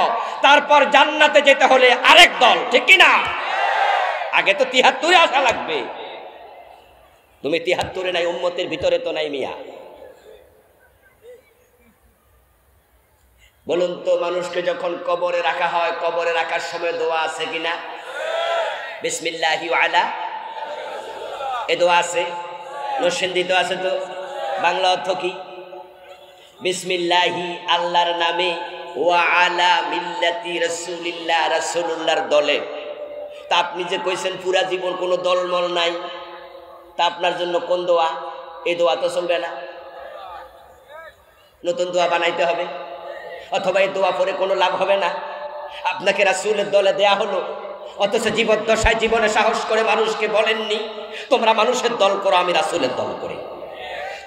তারপর জান্নাতে যেতে হলে আরেক দল, ঠিক কিনা? আগে তো ৭৩-এ আসা লাগবে। তুমি ৭৩-এ নাই, উম্মতের ভিতরে তো নাই মিয়া। বলুন তো, মানুষকে যখন কবরে রাখা হয়, কবরে রাখার সময় দোয়া আছে কিনা? বিসমিল্লাহি আলা, এ দোয়া আছে, নরসিংদী তো আছে। তো বাংলা অর্থ কি? বিসমিল্লাহি, আল্লাহর নামে, ওয়া আলা মিল্লাতি রাসূলিল্লাহ, রাসূলুল্লাহর দলে। তা আপনি যে কইছেন পুরা জীবন কোনো দলমল নাই, তা আপনার জন্য কোন দোয়া? এই দোয়া তো চলবে না, নতুন দোয়া বানাইতে হবে, অথবা এই দোয়া পরে কোনো লাভ হবে না। আপনাকে রাসূলের দলে দেয়া হলো, অথচ জীবদ্দশায় জীবনে সাহস করে মানুষকে বলেননি তোমরা মানুষের দল করো, আমি রাসূলের দল করি।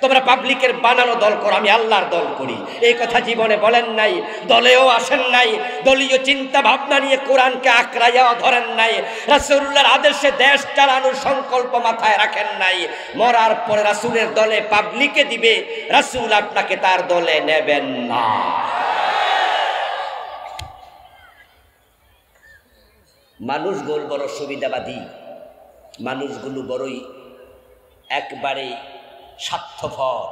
তোমরা পাবলিকের বানানো দল করো, আমি আল্লাহর দল করি। এই কথা জীবনে বলেন নাই, দলেও আসেন নাই, দলীয় চিন্তা ভাবনা নিয়ে কোরআনকে আঁকড়াইয়াও ধরেন নাই, রাসূলুল্লাহর আদেশে দেশ চালানোর সংকল্প মাথায় রাখেন নাই। মরার পরে রাসূলের দলে পাবলিকে দিবে, রাসূল আপনাকে তার দলে নেবেন না। মানুষগুলো বড় সুবিধাবাদী, মানুষগুলো বড়ই একবারে স্বার্থপর।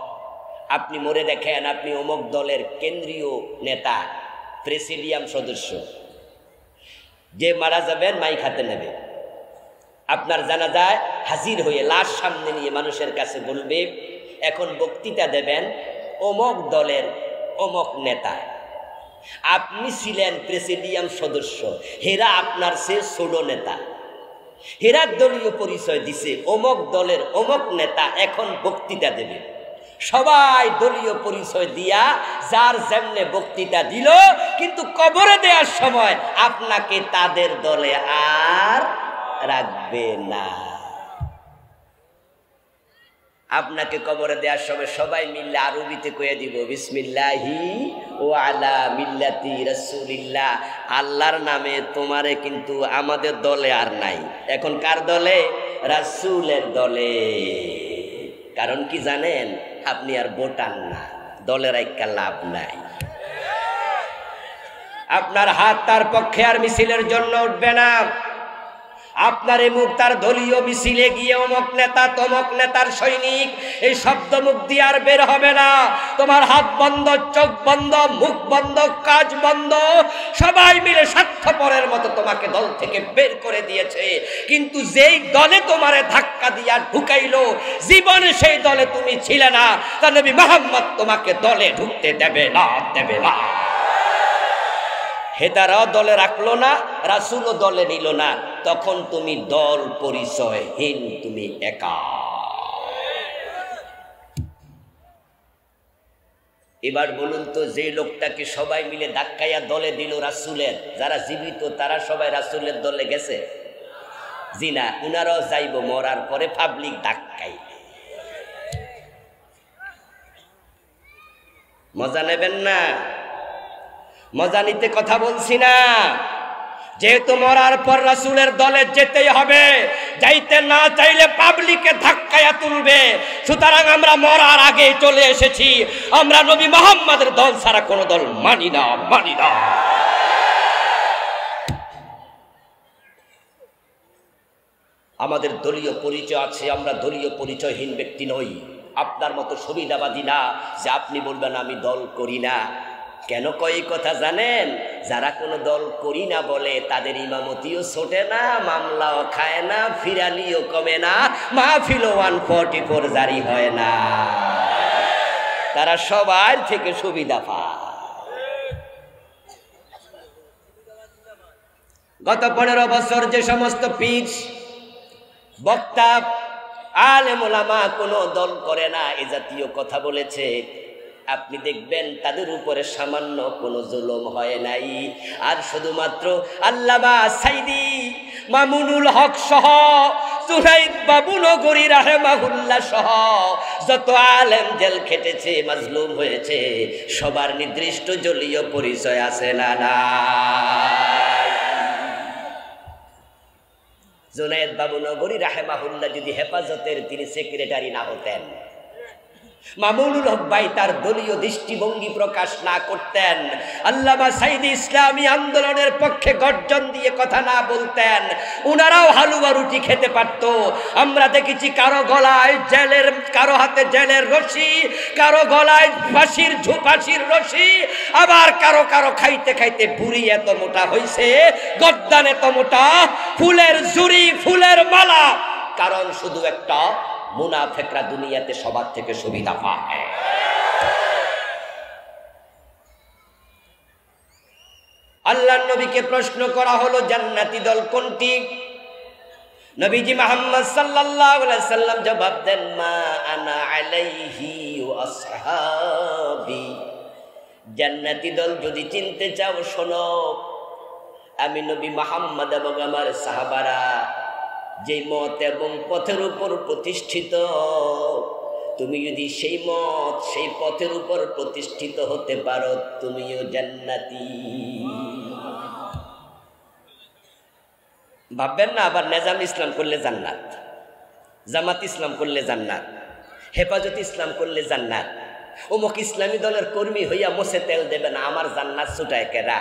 আপনি মরে দেখেন, আপনি অমুক দলের কেন্দ্রীয় নেতা, প্রেসিডিয়াম সদস্য, যে মারা যাবেন মাই খাতে নেবে, আপনার জানাজায় হাজির হয়ে লাশ সামনে নিয়ে মানুষের কাছে বলবে এখন বক্তৃতা দেবেন অমুক দলের অমুক নেতা। আপনি ছিলেন প্রেসিডিয়াম সদস্য, হেরা আপনার সে ছোট নেতা, হেরার দলীয় পরিচয় দিছে অমুক দলের অমুক নেতা এখন বক্তৃতা দেবে। সবাই দলীয় পরিচয় দিয়া যার যেমনে বক্তৃতা দিল, কিন্তু কবরে দেওয়ার সময় আপনাকে তাদের দলে আর রাখবে না। আপনাকে কবরে দেওয়ার সময় সবাই মিললে আরবিতে কয়ে দিব বিসমিল্লাহি ওয়া আলা মিল্লাতি রাসূলিল্লাহ, আল্লাহর নামে তোমারে কিন্তু আমাদের দলে আর নাই। এখন কার দলে? রাসূলের দলে। কারণ কি জানেন? আপনি আর ভোটার না, দলের একটা লাভ নাই। আপনার হাত তার পক্ষে আর মিছিলের জন্য উঠবে না। আপনার এই মুখ তার দলীয় মিছিলে গিয়ে অমুক নেতা তমক নেতার সৈনিক এই শব্দ মুখ দিয়ে আর বের হবে না। তোমার হাত বন্ধ, চোখ বন্ধ, মুখ বন্ধ, কাজ বন্ধ। সবাই মিলে স্বার্থপরের মতো তোমাকে দল থেকে বের করে দিয়েছে, কিন্তু যেই দলে তোমারে ধাক্কা দিয়া ঢুকাইলো, জীবনে সেই দলে তুমি ছিলে না। তা নবী মুহাম্মদ তোমাকে দলে ঢুকতে দেবে না, দেবে না। হেদারাও দলে রাখলো না, রাসূলও দলে নিল না। তখন তুমি দল পরিচয়হীন, তুমি একা। এবার বলুন তো, যে লোকটাকে সবাই মিলে ধাক্কাইয়া দলে দিল রাসূলের, যারা জীবিত তারা সবাই রাসূলের দলে গেছে? জি না, উনারাও যাইব মরার পরে পাবলিক ধাক্কাই। মজা নেবেন না, মজা নিতে কথা বলছি না। যেহেতু মরার পর রাসূলের দলে যেতেই হবে, যাইতে না চাইলে পাবলিকে ধাক্কায়া তুলবে। সুতরাং আমরা মরার আগে চলে এসেছি, আমরা নবী মুহাম্মদের দল ছাড়া কোনো দল মানি না, মানি না। আমাদের দলীয় পরিচয় আছে, আমরা দলীয় পরিচয়হীন ব্যক্তি নই। আপনার মতো সুবিধাবাদী না যে আপনি বলবেন আমি দল করি না। কেন কই কথা জানেন? যারা কোনো দল করি না বলে তাদের ইমামতিও ছোটে না, মামলাও খায় না, ফিরালিও কমে না, মাহফিলও 144 জারি হয় না। তারা সবার থেকে সুবিধা পায়। গত 15 বছর যে সমস্ত পীর, বক্তা, আলেম ওলামা কোনো দল করে না এ জাতীয় কথা বলেছে, আপনি দেখবেন তাদের উপরে সামান্য কোনো জুলুম হয় নাই। আর শুধুমাত্র আল্লামা সাইদি, মামুনুল হক সহ, জুনাইদ বাবু নগরী রাহিমাহুল্লাহ সহ যত আলেম জেল খেটেছে, মাজলুম হয়েছে, সবার নির্দিষ্ট দলীয় পরিচয় আছে না না? জুনাইদ বাবু নগরী রাহিমাহুল্লাহ যদি হেফাজতের তিনি সেক্রেটারি না হতেন, মামুনুল হক ভাই তার দলীয় দৃষ্টিভঙ্গি প্রকাশ না করতেন, আল্লামা সাঈদী ইসলামী আন্দোলনের পক্ষে গর্জন দিয়ে কথা না বলতেন, উনারাও হালুয়া রুটি খেতে পারত। আমরা দেখেছি কারো গলায় জেলের, কারো হাতে জেলের রশি, কারো গলায় ফাঁসির রশি, আবার কারো কারো খাইতে খাইতে বুড়ি এত মোটা হইছে, গদ্দান এত মোটা, ফুলের জুড়ি ফুলের মালা। কারণ শুধু একটা, মুনাফিকরা দুনিয়াতে সবার থেকে সুবিধা পায়। আল্লাহর নবীকে প্রশ্ন করা হলো জান্নাতি দল কোনটি? নবীজি মুহাম্মদ সাল্লাল্লাহু আলাইহি সাল্লাম জবাব দেন, মা আনা আলাইহি ওয়া আসহাবি। জান্নাতি দল যদি চিনতে চাও শোনো, আমি নবী মুহাম্মদ এবং আমার সাহাবারা যে মত এবং পথের উপর প্রতিষ্ঠিত, তুমি যদি সেই মত সেই পথের উপর প্রতিষ্ঠিত হতে পারো, তুমিও জান্নাতি। ভাববেন না আবার নেজাম ইসলাম করলে জান্নাত, জামাত ইসলাম করলে জান্নাত, হেফাজত ইসলাম করলে জান্নাত, অমুক ইসলামী দলের কর্মী হইয়া মোছে তেল দেবে না, আমার জান্নাত ছুটায় কেরা?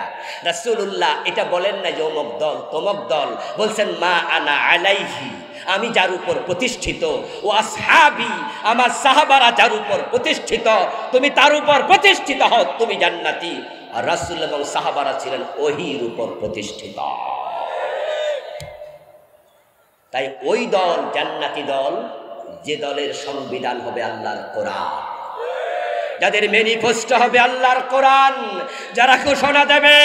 রাসূলুল্লাহ এটা বলেন না যে অমুক দল তমক দল, বলছেন মা আনা আলাইহি, আমি যার উপর প্রতিষ্ঠিত, ও আসহাবি, আমার সাহাবারা যার উপর প্রতিষ্ঠিত, তুমি তার উপর প্রতিষ্ঠিত হও, তুমি জান্নাতি। আর রাসূল এবং সাহাবারা ছিলেন ওহীর উপর প্রতিষ্ঠিত। তাই ওই দল জান্নাতি দল যে দলের সংবিধান হবে আল্লাহর কোরআন, যাদের ম্যানিফেস্টো হবে আল্লাহর কোরআন, যারা ঘোষণা দেবে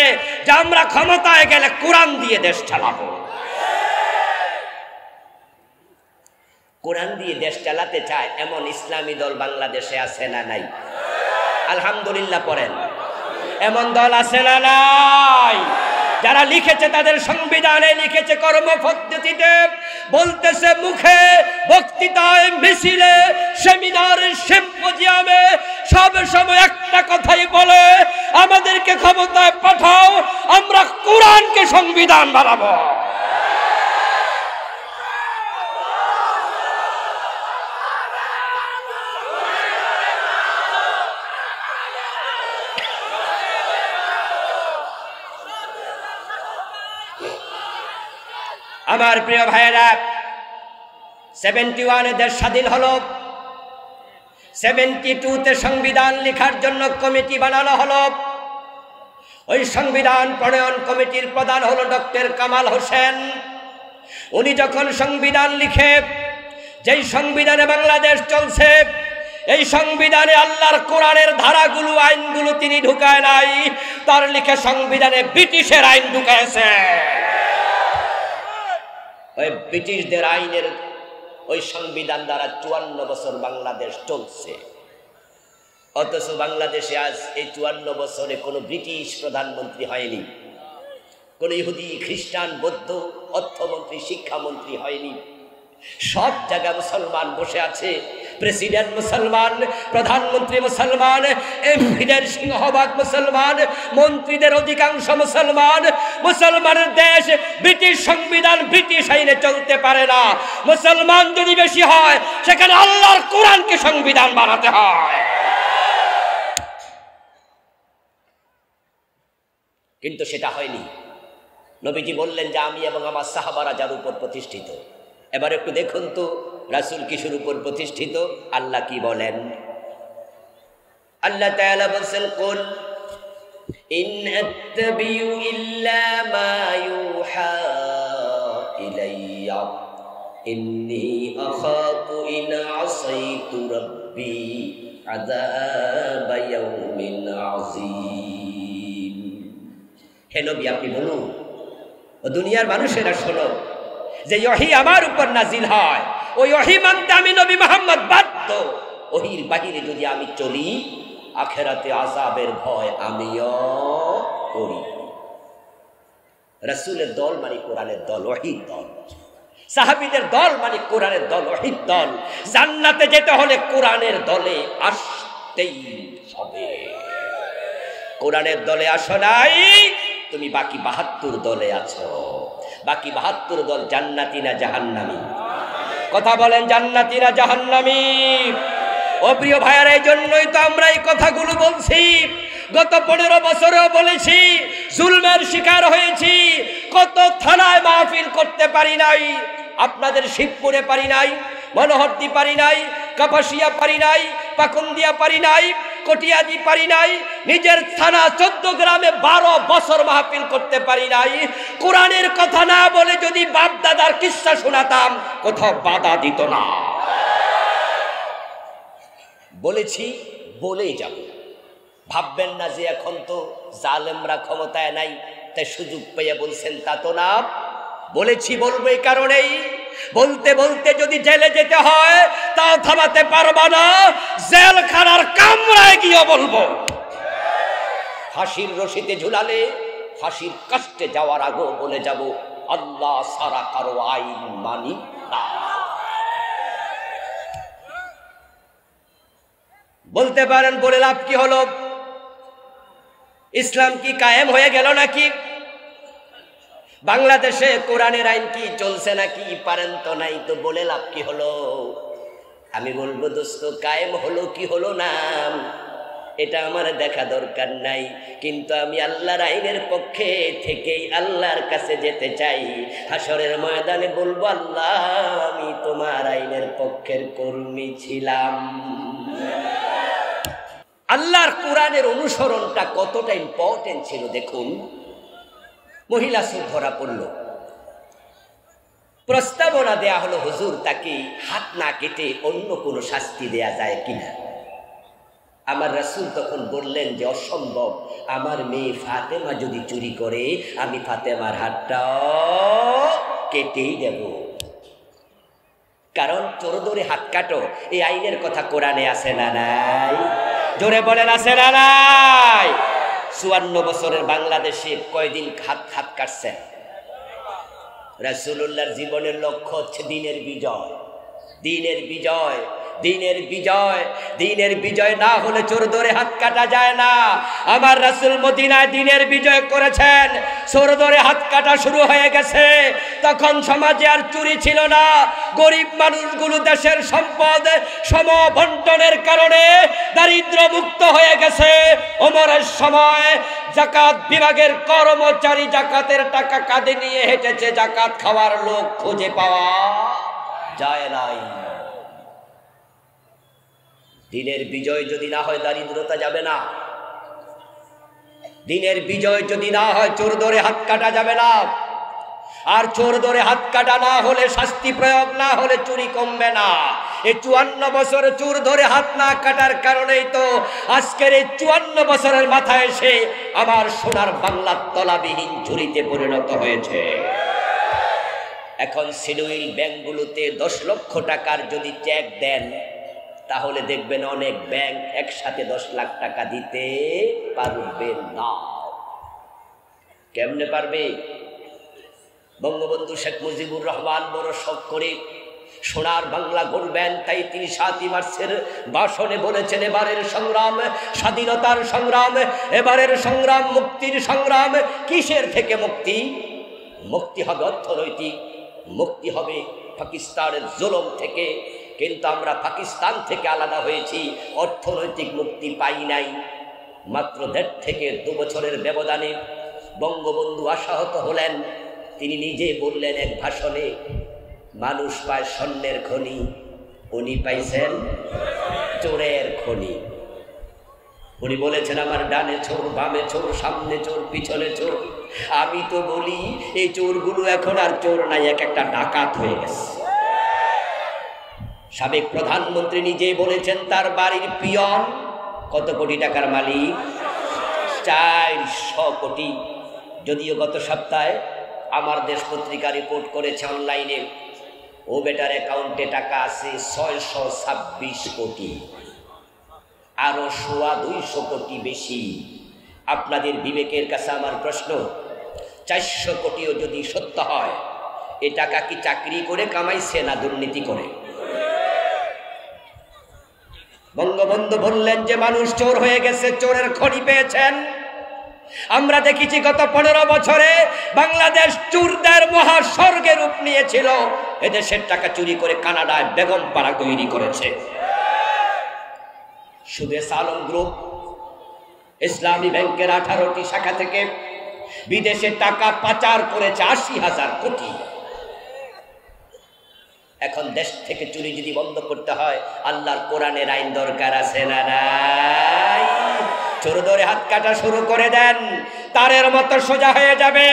যে আমরা ক্ষমতায় গেলে কোরআন দিয়ে দেশ চালাবো। কোরআন দিয়ে দেশ চালাতে চায় এমন ইসলামী দল বাংলাদেশে আছে না নাই? আলহামদুলিল্লাহ পড়েন। এমন দল আছে না নাই? যারা লিখেছে তাদের সংবিধানে লিখেছে কর্মপদ্ধতিতে, বলতেছে মুখে, বক্তৃতায়, মিছিলে, সেমিনারে, সিম্পোজিয়ামে সব সময় একটা কথাই বলে, আমাদেরকে ক্ষমতায় পাঠাও, আমরা কোরআনকে সংবিধান বানাবো। আমার প্রিয় ভাইয়েরা, 71-এ দেশ স্বাধীন হলো, 72-তে সংবিধান লেখার জন্য কমিটি বানানো হলো। ওই সংবিধান প্রণয়ন কমিটির প্রধান হলো ডক্টর কামাল হোসেন। উনি যখন সংবিধান লিখে, যেই সংবিধানে বাংলাদেশ চলছে, এই সংবিধানে আল্লাহর কোরআনের ধারাগুলো, আইনগুলো তিনি ঢুকায় নাই, তার লিখে সংবিধানে ব্রিটিশের আইন ঢুকাইছে। ওই ব্রিটিশদের আইনের ওই সংবিধান দ্বারা 54 বছর বাংলাদেশ চলছে। অথচ বাংলাদেশে আজ এই 54 বছরে কোনো ব্রিটিশ প্রধানমন্ত্রী হয়নি, কোনো ইহুদি, খ্রিস্টান, বৌদ্ধ অর্থমন্ত্রী, শিক্ষামন্ত্রী হয়নি। সব জায়গায় মুসলমান বসে আছে, প্রেসিডেন্ট মুসলমান, প্রধানমন্ত্রী মুসলমান, এমপিদের সিংহভাগ মুসলমান, মন্ত্রীদের অধিকাংশ মুসলমান। মুসলমানের দেশ, ব্রিটিশ সংবিধান, ব্রিটিশ আইনে চলতে পারে না। মুসলমান যদি বেশি হয়, সেখানে আল্লাহর কোরআনকে সংবিধান বানাতে হয়। কিন্তু সেটা হয়নি। নবীজি বললেন যে আমি এবং আমার সাহাবারা যার উপর প্রতিষ্ঠিত। এবার একটু দেখুন তো রাসূল কিসের উপর প্রতিষ্ঠিত, আল্লাহ কি বলেন? আল্লাহ তাআলা বলেন, কুল ইন আত্তাবিউ ইল্লা মা ইউহা ইলাইয়া ইন্নী আখাফু ইন আসাইতু রাব্বি আযাব ইয়াউমিন আযীম। হে নবী, আপনি বলুন, ও দুনিয়ার মানুষেরা শোনো, যে ওহী আমার উপর নাজিল হয়, ওই ওহী মানতে আমি নবী মুহাম্মদ বাধ্য। ওহীর বাহিরে যদি আমি চলি, আখিরাতে আযাবের ভয় আমিও করি। রাসূলের দল মানে কোরআনের দল, ওহীর দল। সাহাবীদের দল মানে কোরআনের দল, ওহীর দল। জান্নাতে যেতে হলে কোরআনের দলে আসতেই হবে। কোরআনের দলে আসো নাই, তুমি বাকি 72 দলে আছো। বাকি 72 দল জান্নাতি না জাহান্নামী? কথা বলেন, জান্নাতি না জাহান্নামী? ও প্রিয় ভাইয়ারা, এই জন্যই তো আমরা এই কথাগুলো বলছি। গত 15 বছরেও বলেছি, জুলমের শিকার হয়েছি। কত থানায় মাহফিল করতে পারি নাই, আপনাদের শিবপুরে পারি নাই, মনোহরদী পারি নাই, কাপাসিয়া পারি নাই, পাকুন্দিয়া পারি নাই, কটিয়াদি পারি নাই, নিজের থানা 14 গ্রামে 12 বছর মাহফিল করতে পারি নাই। কোরআনের কথা না বলে যদি বাপ দাদার কিস্সা শোনাতাম, কোথাও বাধা দিত না। বলেছি, বলেই যাব। ভাববেন না যে এখন তো জালেমরা ক্ষমতায় নাই, তাই সুযোগ পেয়ে বলছেন, তা তো না। বলেছি, বলবো এই কারণেই, বলতে বলতে যদি জেলে যেতে হয় তাও থামাতে পারবা না, জেলখানার কামরায় গিয়ে বলবো। ফাঁসির রশিতে ঝুলালে ফাঁসির কষ্টে যাওয়ার আগেও বলে যাব, আল্লাহ সারা কারো আইন মানি না। বলতে পারেন, বলে লাভ কি হলো? ইসলাম কি কায়েম হয়ে গেল নাকি? বাংলাদেশে কোরআনের আইন কি চলছে নাকি? পারেন তো নাই, তো বলে লাভ কি হলো? আমি বলবো, দোস্ত, কায়েম হলো কি হলো না এটা আমার দেখা দরকার নাই, কিন্তু আমি আল্লাহর আইনের পক্ষে থেকেই আল্লাহর কাছে যেতে চাই। হাসরের ময়দানে বলবো, আল্লাহ, আমি তোমার আইনের পক্ষের কর্মী ছিলাম। আল্লাহর কোরআনের অনুসরণটা কতটা ইম্পর্টেন্ট ছিল দেখুন। মহিলা সুর ধরা পড়ল, প্রস্তাবনা দেয়া হলো, হুজুর, তাকে হাত না কেটে অন্য কোনো শাস্তি দেয়া যায় কিনা। আমার রাসূল তখন বললেন যে অসম্ভব, আমার মেয়ে ফাতেমা যদি চুরি করে আমি ফাতেমার হাতটা কেটেই দেব। কারণ চোর ধরে হাত কাটো, এই আইনের কথা কোরআনে আছে না নাই? জোরে বলেন, আছে না নাই? 54 বছরের বাংলাদেশে কয়দিন হাত কাটছেন? রাসূলুল্লাহর জীবনের লক্ষ্য হচ্ছে দিনের বিজয়, দিনের বিজয়, দিনের বিজয়। দিনের বিজয় না হলে চোর ধরে হাত কাটা যায় না। আমার রাসূল মদিনায় দিনের বিজয় করেছেন, চোর ধরে হাত কাটা শুরু হয়ে গেছে। তখন সমাজে আর চুরি ছিল না। গরিব মানুষগুলো দেশের সম্পদ সমবন্টনের কারণে দারিদ্র মুক্ত হয়ে গেছে। ওমরের সময় জাকাত বিভাগের কর্মচারী জাকাতের টাকা কাঁধে নিয়ে হেঁটেছে, জাকাত খাওয়ার লোক খুঁজে পাওয়া যায় নাই। দিনের বিজয় যদি না হয় দারিদ্রতা যাবে না। দিনের বিজয় যদি না হয় চোর ধরে হাত কাটা যাবে না। আর চোর ধরে হাত কাটা না হলে, শাস্তি প্রয়োগ না হলে চুরি কমবে না। এই 54 বছরে চোর ধরে হাত না কাটার কারণেই তো আজকের এই 54 বছরের মাথায় এসে আমার সোনার বাংলা তলাবিহীন চুরিতে পরিণত হয়েছে। এখন সিলুইল ব্যাংকগুলোতে 10 লক্ষ টাকার যদি চেক দেন, তাহলে দেখবেন অনেক ব্যাংক একসাথে 10 লাখ টাকা দিতে পারবে না। কেমনে পারবে? বঙ্গবন্ধু শেখ মুজিবুর রহমান বড় শখ করে সোনার বাংলা গড়বেন, তাই তিনি 7ই মার্চের ভাষণে বলেছেন, এবারের সংগ্রাম স্বাধীনতার সংগ্রাম, এবারের সংগ্রাম মুক্তির সংগ্রাম। কিসের থেকে মুক্তি? মুক্তি হবে অর্থনৈতিক, মুক্তি হবে পাকিস্তানের জুলুম থেকে। কিন্তু আমরা পাকিস্তান থেকে আলাদা হয়েছি, অর্থনৈতিক মুক্তি পাই নাই। মাত্র 1.5 থেকে 2 বছরের ব্যবধানে বঙ্গবন্ধু আশাহত হলেন। তিনি নিজে বললেন এক ভাষণে, মানুষ পায় স্বর্ণের খনি, উনি পাইছেন চোরের খনি। উনি বলেছেন, আমার ডানে চোর, বামে চোর, সামনে চোর, পিছনে চোর। আমি তো বলি এই চোরগুলো এখন আর চোর নাই, এক একটা ডাকাত হয়ে গেছে। সাবেক প্রধানমন্ত্রী নিজেই বলেছেন, তার বাড়ির পিয়ন কত কোটি টাকার মালিক? 400 কোটি। যদিও গত সপ্তাহে আমার দেশ পত্রিকা রিপোর্ট করেছে অনলাইনে, ও বেটার অ্যাকাউন্টে টাকা আছে 626 কোটি, আরো 200 কোটি বেশি। আপনাদের বিবেকের কাছে আমার প্রশ্ন, 400 কোটিও যদি সত্য হয়, এ টাকা কি চাকরি করে কামাইছে না দুর্নীতি করে? বঙ্গবন্ধু বললেন যে মানুষ চোর হয়ে গেছে, চোরের খনি পেয়েছেন। আমরা দেখেছি গত 15 বছরে বাংলাদেশ চোরদের মহাস্বর্গে রূপ নিয়েছিল। এদেশের টাকা চুরি করে কানাডায় বেগম পাড়া তৈরি করেছে। সুদেশ আলম গ্রুপ ইসলামী ব্যাংকের 18টি শাখা থেকে বিদেশে টাকা পাচার করেছে 80,000 কোটি। এখন দেশ থেকে চুরি যদি বন্ধ করতে হয়, আল্লাহর কোরআনের আইন দরকার আছে না নাই? চোর ধরে হাত কাটা শুরু করে দেন, তারের মতো সোজা হয়ে যাবে।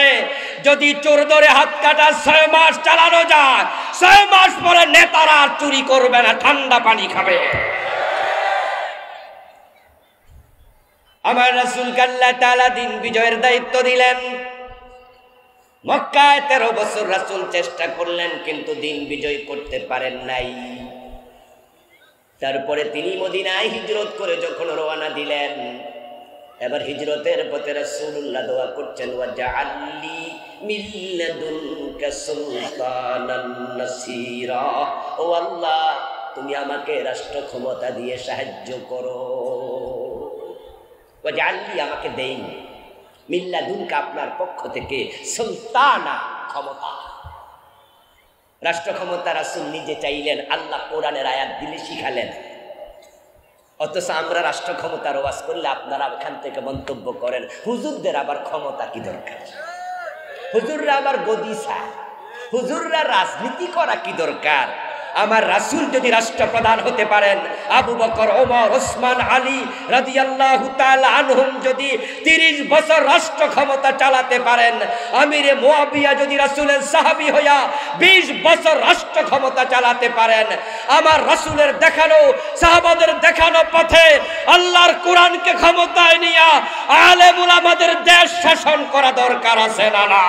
যদি চোর ধরে হাত কাটা 6 মাস চালানো যায়, 6 মাস পরে নেতারা আর চুরি করবে না, ঠান্ডা পানি খাবে। আমার রাসূলকে আল্লাহ তাআলা দিন বিজয়ের দায়িত্ব দিলেন। মক্কায় 13 বছর রাসূল চেষ্টা করলেন, কিন্তু দিন বিজয় করতে পারেন নাই। তারপরে তিনি মদিনায় হিজরত করে যখন রওনা দিলেন, এবার হিজরতের পথে রাসূলুল্লাহ দোয়া করছেন, ওয়াজআলনি মিন লাদুনকা সুলতানান নাসীরা। ও আল্লাহ, তুমি আমাকে রাষ্ট্র ক্ষমতা দিয়ে সাহায্য করো। ওয়াজআলনি, আমাকে দেন, মিন লাদুনকা, আপনার পক্ষ থেকে, সুলতানা, ক্ষমতা, রাষ্ট্র ক্ষমতা। রাসূল নিজে চাইলেন, আল্লাহ কোরআনের আয়াত দিলে শিখালেন। অথচ আমরা রাষ্ট্র ক্ষমতার ওয়াজ করলে আপনারা এখান থেকে মন্তব্য করেন, হুজুরদের আবার ক্ষমতা কি দরকার? হুজুররা আবার গদি চায়, হুজুররা রাজনীতি করা কি দরকার? আমার রাসূল যদি রাষ্ট্রপ্রধান হতে পারেন, আবু বকর, ওমর, ওসমান, আলী রাদিয়াল্লাহু তাআলা আনহুম যদি 30 বছর রাষ্ট্র ক্ষমতা চালাতে পারেন, আমিরে মুয়াবিয়া যদি রাসূলের সাহাবী হইয়া 20 বছর রাষ্ট্র ক্ষমতা চালাতে পারেন, আমার রাসূলের দেখানো, সাহাবাদের দেখানো পথে আল্লাহর কোরআনকে ক্ষমতায় নিয়া আলেম উলামাদের দেশ শাসন করা দরকার আছে না না?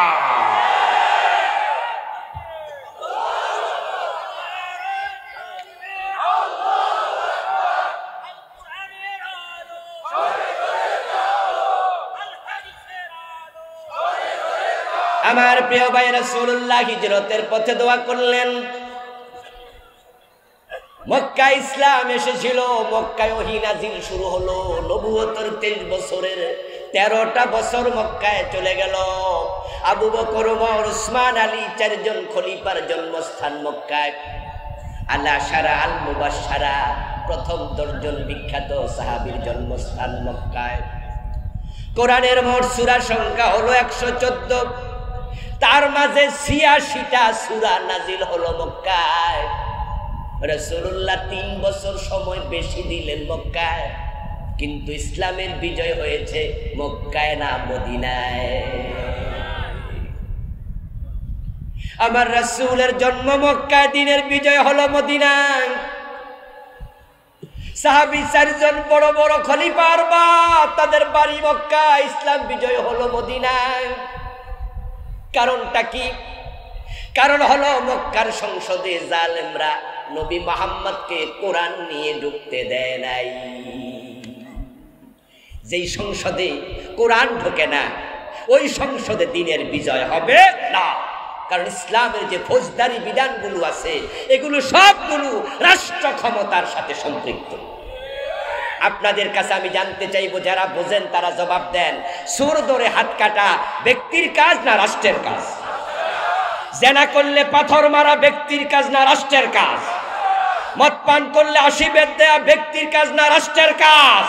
আমার প্রিয় ভাই, রাসূলুল্লাহ হিজরতের পথে দোয়া করলেন। মক্কায় ইসলাম এসেছিল, মক্কায় ওহী নাজিল শুরু হলো। নবুয়তের 23 বছরের 13টা বছর মক্কায় চলে গেল। আবু বকর, ওমর, ওসমান, আলী 4 জন খলিফার জন্মস্থান মক্কায়। আল আশারা আল মুবাশশারা, প্রথম 10 জন বিখ্যাত সাহাবীর জন্মস্থান মক্কায়। কোরআনের মোট সূরা সংখ্যা হলো 114, তার মাঝে 86টা সূরা নাজিল হলো মক্কায়। রাসূলুল্লাহ 3 বছর সময় বেশি দিলেন মক্কায়, কিন্তু ইসলামের বিজয় হয়েছে মক্কায় না মদিনায়। আমার রাসূলের জন্ম মক্কায়, দিনের বিজয় হলো মদিনায়। সাহাবী 4 জন বড় বড় খলিফার বাপ, তাদের বাড়ি মক্কায়, ইসলাম বিজয় হলো মদিনায়। কারণটা কি? কারণ হলো মক্কার সংসদে জালেমরা নবী মুহাম্মদকে কোরআন নিয়ে ঢুকতে দেয় নাই। যেই সংসদে কোরআন ঢোকে না, ওই সংসদে দিনের বিজয় হবে না। কারণ ইসলামের যে ফৌজদারি বিধানগুলো আছে, এগুলো সবগুলো রাষ্ট্র ক্ষমতার সাথে সম্পৃক্ত। আপনাদের কাছে আমি জানতে চাইবো, যারা বোঝেন তারা জবাব দেন, চোর ধরে হাত কাটা ব্যক্তির কাজ না রাষ্ট্রের কাজ? জেনা করলে পাথর মারা ব্যক্তির কাজ না রাষ্ট্রের কাজ? মদ পান করলে 80 বেত দেয়া ব্যক্তির কাজ না রাষ্ট্রের কাজ?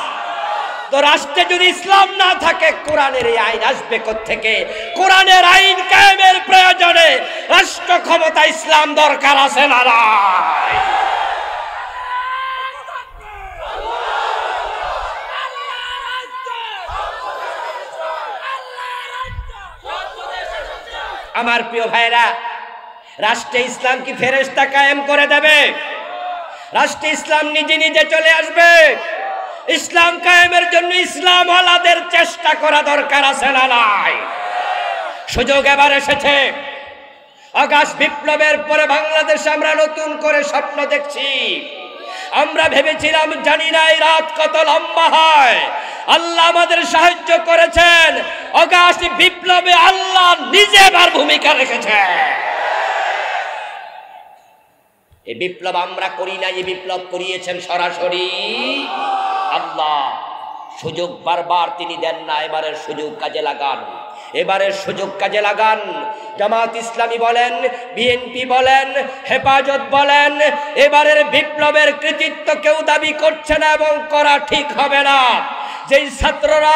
তো রাষ্ট্রে যদি ইসলাম না থাকে, কোরআনের এই আইন আসবে কোত্থেকে? কোরআনের আইন কায়েমের প্রয়োজনে রাষ্ট্র ক্ষমতা ইসলাম দরকার আছে না নাই? আমার প্রিয় ভাইরা, রাষ্ট্রে ইসলাম কি ফেরেশতা কায়েম করে দেবে? রাষ্ট্রে ইসলাম নিজে নিজে চলে আসবে? ইসলাম কায়েমের জন্য ইসলাম ওয়ালাদের চেষ্টা করা দরকার আছে না নাই? সুযোগ এবার এসেছে। আগস্ট বিপ্লবের পরে বাংলাদেশে আমরা নতুন করে স্বপ্ন দেখছি। আমরা ভেবেছিলাম জানি না এই রাত কত লম্বা হয়। আল্লাহ আমাদের সাহায্য করেছেন। আগস্ট বিপ্লবে আল্লাহ নিজে এবার ভূমিকা রেখেছেন। এই বিপ্লব আমরা করি না, এই বিপ্লব করিয়েছেন সরাসরি আল্লাহ। সুযোগ বারবার তিনি দেন না, এবারের সুযোগ কাজে লাগান। এবারের সুযোগ কাজে লাগান। জামাত ইসলামী বলেন, বিএনপি বলেন, হেফাজত বলেন, এবারের বিপ্লবের কৃতিত্ব কেউ দাবি করছে না এবং করা ঠিক হবে না। যেই ছাত্ররা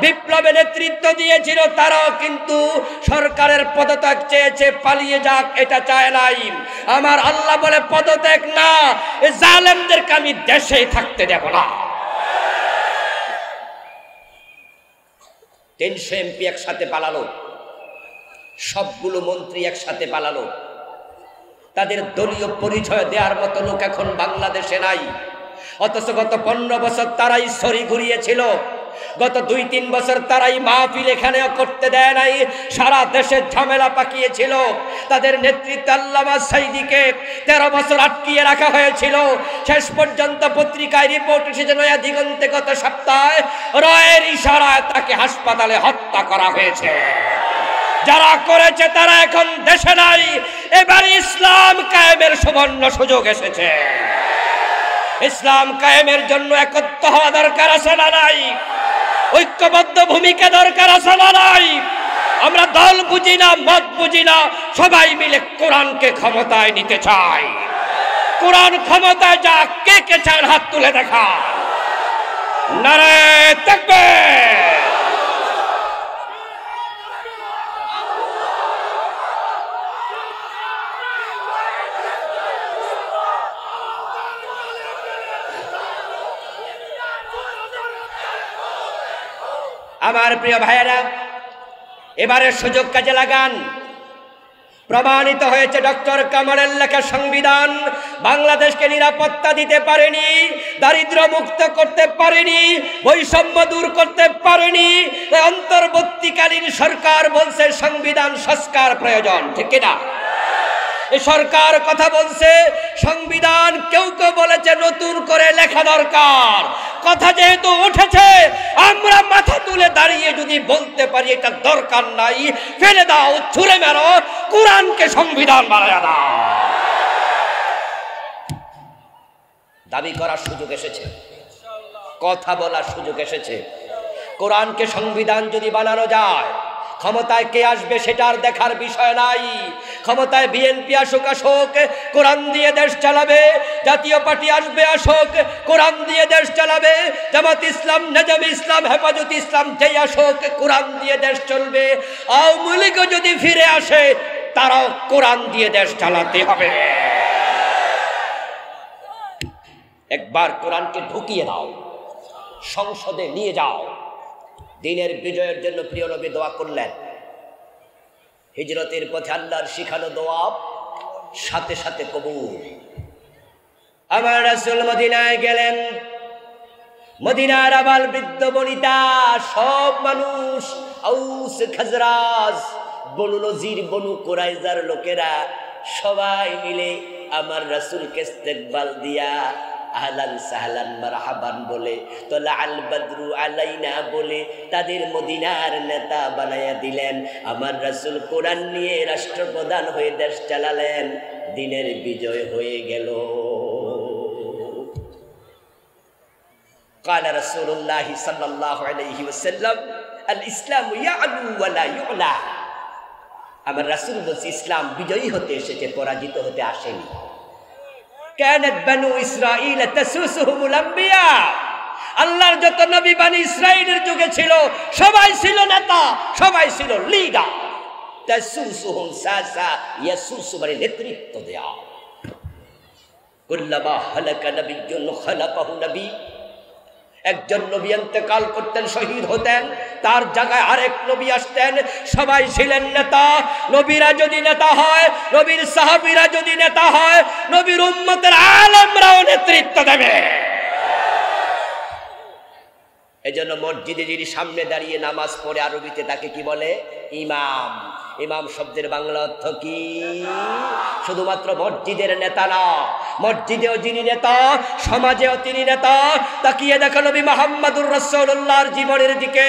বিপ্লবে নেতৃত্ব দিয়েছিল তারাও কিন্তু সরকারের পদত্যাগ চেয়েছে, পালিয়ে যাক এটা চায় নাই। আমার আল্লাহ বলে পদত্যাগ না, এই জালেমদেরকে আমি দেশেই থাকতে দেব না। 300 এমপি একসাথে পালালো, সবগুলো মন্ত্রী একসাথে পালালো। তাদের দলীয় পরিচয় দেওয়ার মতো লোক এখন বাংলাদেশে নাই। অথচ গত 15 বছর তারাই ছড়ি ঘুরিয়েছিল, গত 2-3 বছর তারাই মাহফিল এখানেও করতে দেয় নাই, সারা দেশে ঝামেলা পাকিয়েছিল। তাদের নেতৃত্বে আল্লামা সাইদিকে 13 বছর আটকিয়ে রাখা হয়েছিল। শেষ পর্যন্ত পত্রিকায় রিপোর্ট এসেছে নয়া দিগন্তে গত সপ্তাহে রায়ের ইশারায় তাকে হাসপাতালে হত্যা করা হয়েছে। যারা করেছে তারা এখন দেশে নাই। এবার ইসলাম কায়েমের সুবর্ণ সুযোগ এসেছে। ইসলাম কায়েমের জন্য একত্র হওয়া দরকার আছে না নাই? ঐক্যবদ্ধ ভূমিকা দরকার আছে না নাই? আমরা দল বুঝি না, মত বুঝি না, সবাই মিলে কোরআনকে ক্ষমতায় নিতে চাই। কোরআন ক্ষমতায় যা, কে কে চান হাত তুলে দেখা। নারে তাকবীর। আমার প্রিয় ভাইয়েরা, এবারের সুযোগ কাজে লাগান। প্রমাণিত হয়েছে ডক্টর কামালের লেখা সংবিধান বাংলাদেশকে নিরাপত্তা দিতে পারেনি, দারিদ্র মুক্ত করতে পারেনি, বৈষম্য দূর করতে পারেনি। অন্তর্বর্তীকালীন সরকার বলছে সংবিধান সংস্কার প্রয়োজন, ঠিক কিনা? এই সরকার কথা বলছে সংবিধান, কেউ কেউ বলেছে নতুন করে লেখা দরকার। কথা যেহেতু উঠেছে, আমরা মাথা তুলে দাঁড়িয়ে যদি বলতে পারি এটা দরকার নাই, ফেলে দাও, ছুঁড়ে মারো, কোরআনকে সংবিধান বানায়া দাও। দাবি করার সুযোগ এসেছে, কথা বলার সুযোগ এসেছে। কোরআনকে সংবিধান যদি বানানো যায়, ক্ষমতায় কে আসবে সেটা আর দেখার বিষয় নাই। ক্ষমতায় বিএনপি আসুক, কোরআন দিয়ে দেশ চালাবে। জাতীয় পার্টি আসবে, কোরআন দিয়ে দেশ চালাবে। জামাত ইসলাম, নেজাম ইসলাম, হেফাজত ইসলাম যেই আসুক, কোরআন দিয়ে দেশ চলবে। আওয়ামী লীগও যদি ফিরে আসে, তারাও কোরআন দিয়ে দেশ চালাতে হবে। একবার কোরআনকে ঢুকিয়ে দাও, সংসদে নিয়ে যাও। দিনের বিজয়ের জন্য প্রিয় নবী দোয়া করলেন। হিজরতের পথে আল্লাহর শিখানো দোয়া সাথে সাথে কবুল। আমার রাসূল মদিনায় গেলেন। মদিনার আবাল বৃদ্ধ বনিতা সব মানুষ, আউস খাজরাজ, বনু নজির, বনু কুরাইজার লোকেরা সবাই মিলে আমার রাসূলকে ইস্তেকবাল দিয়া আহলান সাহলান মারহাবান বলে, তোলা আল বদরু আলাইনা বলে তাদের মদিনার নেতা বানায়া দিলেন। আমার রাসূল কোরআন নিয়ে রাষ্ট্রপ্রধান হয়ে দেশ চালালেন। দিনের বিজয় হয়ে গেল। قال رسول الله صلى الله عليه وسلم الاسلام يعلو ولا يعلى। আমার রাসূল বলছে ইসলাম বিজয়ী হতে এসেছে, পরাজিত হতে আসেনি। কানাত বানু ইসরাঈল তাসুসুহুমুল আম্বিয়া। আল্লাহর যত নবী বানি ইসরাঈলের যুগে ছিল, সবাই ছিল নেতা, সবাই ছিল লিডার। তাসুসুহুম সাসা, ইয়াসুসু মানে নেতৃত্ব দেয়া। কুল্লামা হালাকা নবিয়্যুন খালাকাহু নবী। একজন নবী ইন্তেকাল করতেন, শহীদ হতেন, তার জায়গায় আরেক নবী আসতেন। সবাই ছিলেন নেতা। নবীরা যদি নেতা হয়, নবীর সাহাবীরা যদি নেতা হয়, নবীর উম্মতের আলেমরাও নেতৃত্ব দেবে। এজন্য মসজিদে যিনি সামনে দাঁড়িয়ে নামাজ পড়ে, আরবিতে তাকে কি বলে? ইমাম। ইমাম শব্দের বাংলা অর্থ কি? শুধুমাত্র মসজিদের নেতা না, মসজিদেও যিনি নেতা, সমাজেও তিনি নেতা। তাকিয়ে দেখো নবী মুহাম্মদুর রাসূলুল্লাহর জীবনের দিকে।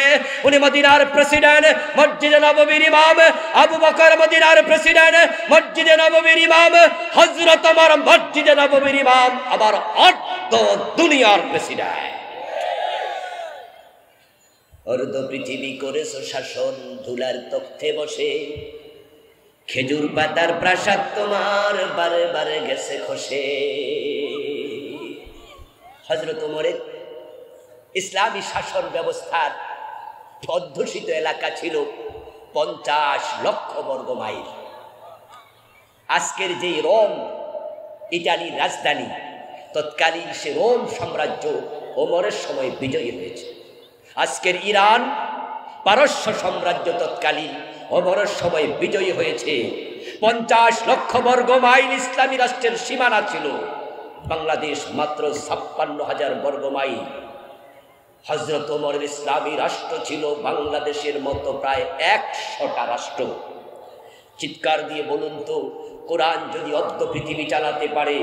উনি মদিনার প্রেসিডেন্ট, মসজিদে নববীর ইমাম। আবু বকর মদিনার প্রেসিডেন্ট, মসজিদে নববীর ইমাম। হযরত ওমর মসজিদে নববীর ইমাম, আবার অর্ধ দুনিয়ার প্রেসিডেন্ট। অর্ধ পৃথিবী করেছো শাসন ধুলার তখ্তে বসে, খেজুর পাতার প্রাসাদ তোমার বারে বারে গেছে খসে। হযরত ওমরের ইসলামী শাসন ব্যবস্থার অধ্যুষিত এলাকা ছিল 50 লক্ষ বর্গ মাইল। আজকের যে রোম ইটালির রাজধানী, তৎকালীন সে রোম সাম্রাজ্য ওমরের সময় বিজয়ী হয়েছে। আজকের ইরান পারস্য সাম্রাজ্য তৎকালীন ওমরের সময় বিজয়ী হয়েছে। 50 লক্ষ বর্গ মাইল ইসলামী রাষ্ট্রের সীমানা ছিল। বাংলাদেশ মাত্র 56,000 বর্গ মাইল। হযরত ওমরের ইসলামী রাষ্ট্র ছিল বাংলাদেশের মতো প্রায় 100টা রাষ্ট্র। চিৎকার দিয়ে বলুন তো, কোরআন যদি অর্ধ পৃথিবী চালাতে পারে,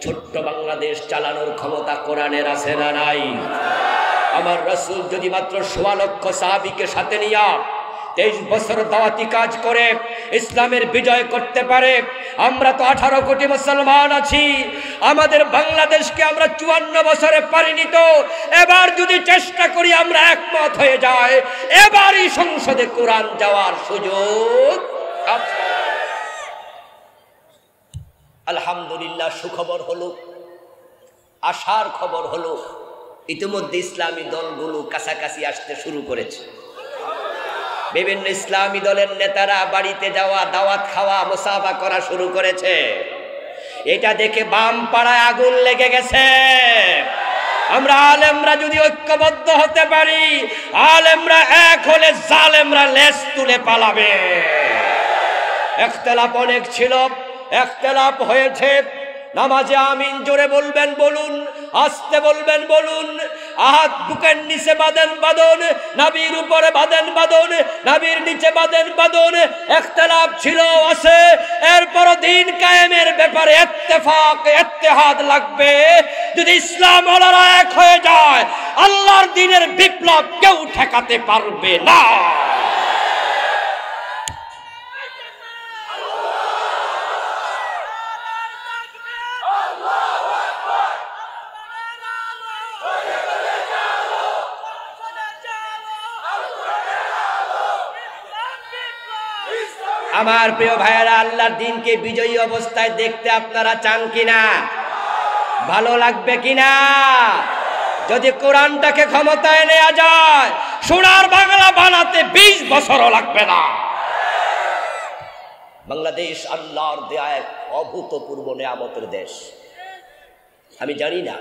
ছোট্ট বাংলাদেশ চালানোর ক্ষমতা কোরআনের আছে না নাই? আমার রাসূল যদি মাত্র 1.25 লক্ষ সাহাবীকে সাথে নিয়ে 23 বছর দাওয়াতি কাজ করে ইসলামের বিজয় করতে পারে, আমরা তো 18 কোটি মুসলমান আছি। আমাদের বাংলাদেশকে আমরা 54 বছরে পারিনি, তো এবার যদি চেষ্টা করি আমরা একমত হয়ে যাই, এবারই সংসদে কোরআন যাওয়ার সুযোগ আছে। আলহামদুলিল্লাহ, সুখবর হলো, আশার খবর হলো, ইতিমধ্যে ইসলামী দলগুলো কাছাকাছি আসতে শুরু করেছে। বিভিন্ন ইসলামী দলের নেতারা বাড়িতে যাওয়া, দাওয়াত খাওয়া, মুসাফা করা শুরু করেছে। এটা দেখে বাম পাড়ায় আগুন লেগে গেছে। আমরা আলেমরা যদি ঐক্যবদ্ধ হতে পারি, আলেমরা এক হলে জালেমরা লেজ তুলে পালাবে। ইখতিলাফ অনেক ছিল, ইখতিলাফ হয়েছে। নামাজে আমিন জোরে বলবেন বলুন, আস্তে বলবেন বলুন। হাত বুকের নিচে বাঁধেন বাঁধন, নাভির উপরে বাঁধেন বাঁধন, নাভির নিচে বাঁধেন বাঁধন। ইখতিলাফ ছিল, আছে, এরপর দিন কায়েমের ব্যাপারে ইত্তেফাক ইত্তেহাদ লাগবে। যদি ইসলাম ওয়ালারা এক হয়ে যায়, আল্লাহর দ্বীনের বিপ্লব কেউ ঠেকাতে পারবে না। আমার প্রিয় ভাইয়েরা, আল্লাহর দ্বীনকে বিজয়ী অবস্থায় দেখতে আপনারা চান কিনা? ভালো লাগবে কিনা? যদি কোরআনটাকে ক্ষমতায় নেওয়া যায়, সোনার বাংলা বানাতে 20 বছরও লাগবে না। বাংলাদেশ আল্লাহর দেয়া এক অভূতপূর্ব নেয়ামতের দেশ। আমি জানি না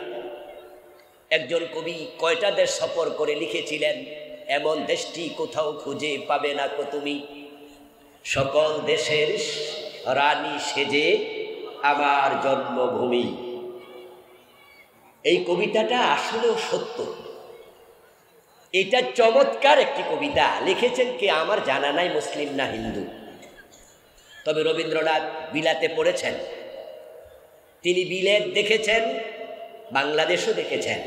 একজন কবি কয়টা দেশ সফর করে লিখেছিলেন, এমন দেশটি কোথাও খুঁজে পাবে না কো তুমি, সকল দেশের রানী সেজে আমার জন্মভূমি। এই কবিতাটা আসলেও সত্য। এটা চমৎকার একটি কবিতা। লিখেছেন কে আমার জানা নাই, মুসলিম না হিন্দু। তবে রবীন্দ্রনাথ বিলাতে পড়েছেন, তিনি বিলেত দেখেছেন, বাংলাদেশও দেখেছেন।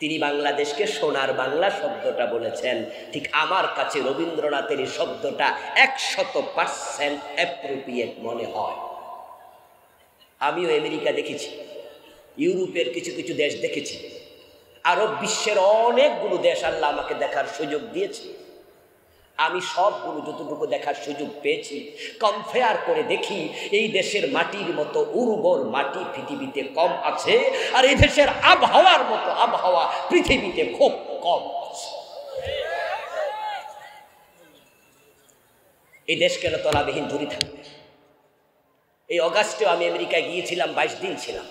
তিনি বাংলাদেশকে সোনার বাংলা শব্দটা বলেছেন। ঠিক আমার কাছে রবীন্দ্রনাথের এই শব্দটা 100% অ্যাপ্রোপ্রিয়েট মনে হয়। আমিও আমেরিকা দেখেছি, ইউরোপের কিছু কিছু দেশ দেখেছি, আরব বিশ্বের অনেকগুলো দেশ আল্লাহ আমাকে দেখার সুযোগ দিয়েছে। আমি সবগুলো যতটুকু দেখার সুযোগ পেয়েছি, কম্পেয়ার করে দেখি এই দেশের মাটির মতো উর্বর মাটি পৃথিবীতে কম আছে, আর এই দেশের আবহাওয়ার মতো আবহাওয়া পৃথিবীতে খুব কম আছে। এই দেশ কেন তলাবিহীন ঝুড়ি থাকবে? এই অগাস্টেও আমি আমেরিকায় গিয়েছিলাম, 22 দিন ছিলাম।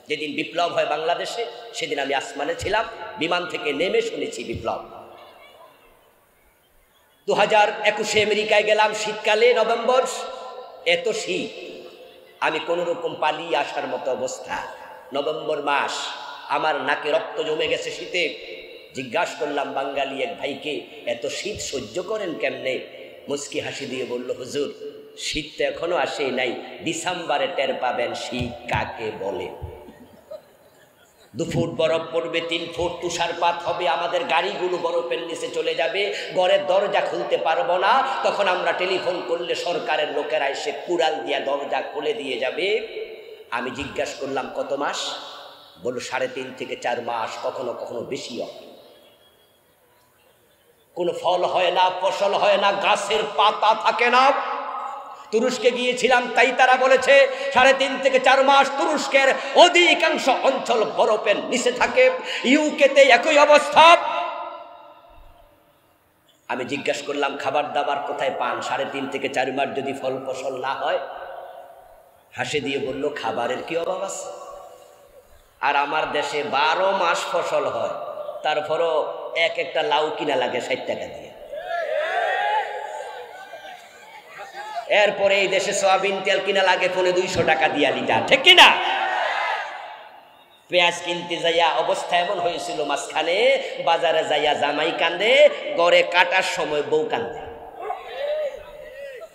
যেদিন বিপ্লব হয় বাংলাদেশে, সেদিন আমি আসমানে ছিলাম, বিমান থেকে নেমে শুনেছি বিপ্লব। 2021 আমেরিকায় গেলাম শীতকালে, নভেম্বর, এত শীত, আমি কোনো রকম পালিয়ে আসার মতো অবস্থা। নভেম্বর মাস, আমার নাকে রক্ত জমে গেছে শীতে। জিজ্ঞাসা করলাম বাঙালি এক ভাইকে, এত শীত সহ্য করেন কেমনে? মুস্কি হাসি দিয়ে বলল, হুজুর, শীত তো এখনো আসে নাই, ডিসেম্বরে টের পাবেন শীত কাকে বলে। 2 ফুট বরফ পড়বে, 3 ফুট তুষারপাত হবে, আমাদের গাড়িগুলো বরফের নিচে চলে যাবে, ঘরের দরজা খুলতে পারবো না। তখন আমরা টেলিফোন করলে সরকারের লোকেরা এসে কুড়াল দিয়া দরজা খুলে দিয়ে যাবে। আমি জিজ্ঞাসা করলাম কত মাস? বলল 3.5 থেকে 4 মাস, কখনো কখনো বেশি হয়। কোনো ফল হয় না, ফসল হয় না, গাছের পাতা থাকে না। তুরস্কে গিয়েছিলাম, তাই তারা বলেছে 3.5 থেকে 4 মাস তুরস্কের অধিকাংশ অঞ্চল বরফের নিচে থাকে। ইউকেতে একই অবস্থা। আমি জিজ্ঞাসা করলাম খাবার দাবার কোথায় পান 3.5 থেকে 4 মাস যদি ফল ফসল না হয়? হাসি দিয়ে বলল খাবারের কি অভাব আছে? আর আমার দেশে 12 মাস ফসল হয়, তারপরও একটা লাউ কিনা লাগে 60 টাকা দিয়ে। এরপরে এই দেশে সয়াবিন তেল কিনা লাগে 200 টাকা দিয়া লিটার, ঠিক কিনা? পেঁয়াজ কিনতে যাইয়া অবস্থা এমন হয়েছিল, মাঝখানে বাজারে যাইয়া জামাই কান্দে, গড়ে কাটার সময় বউ কান্দে।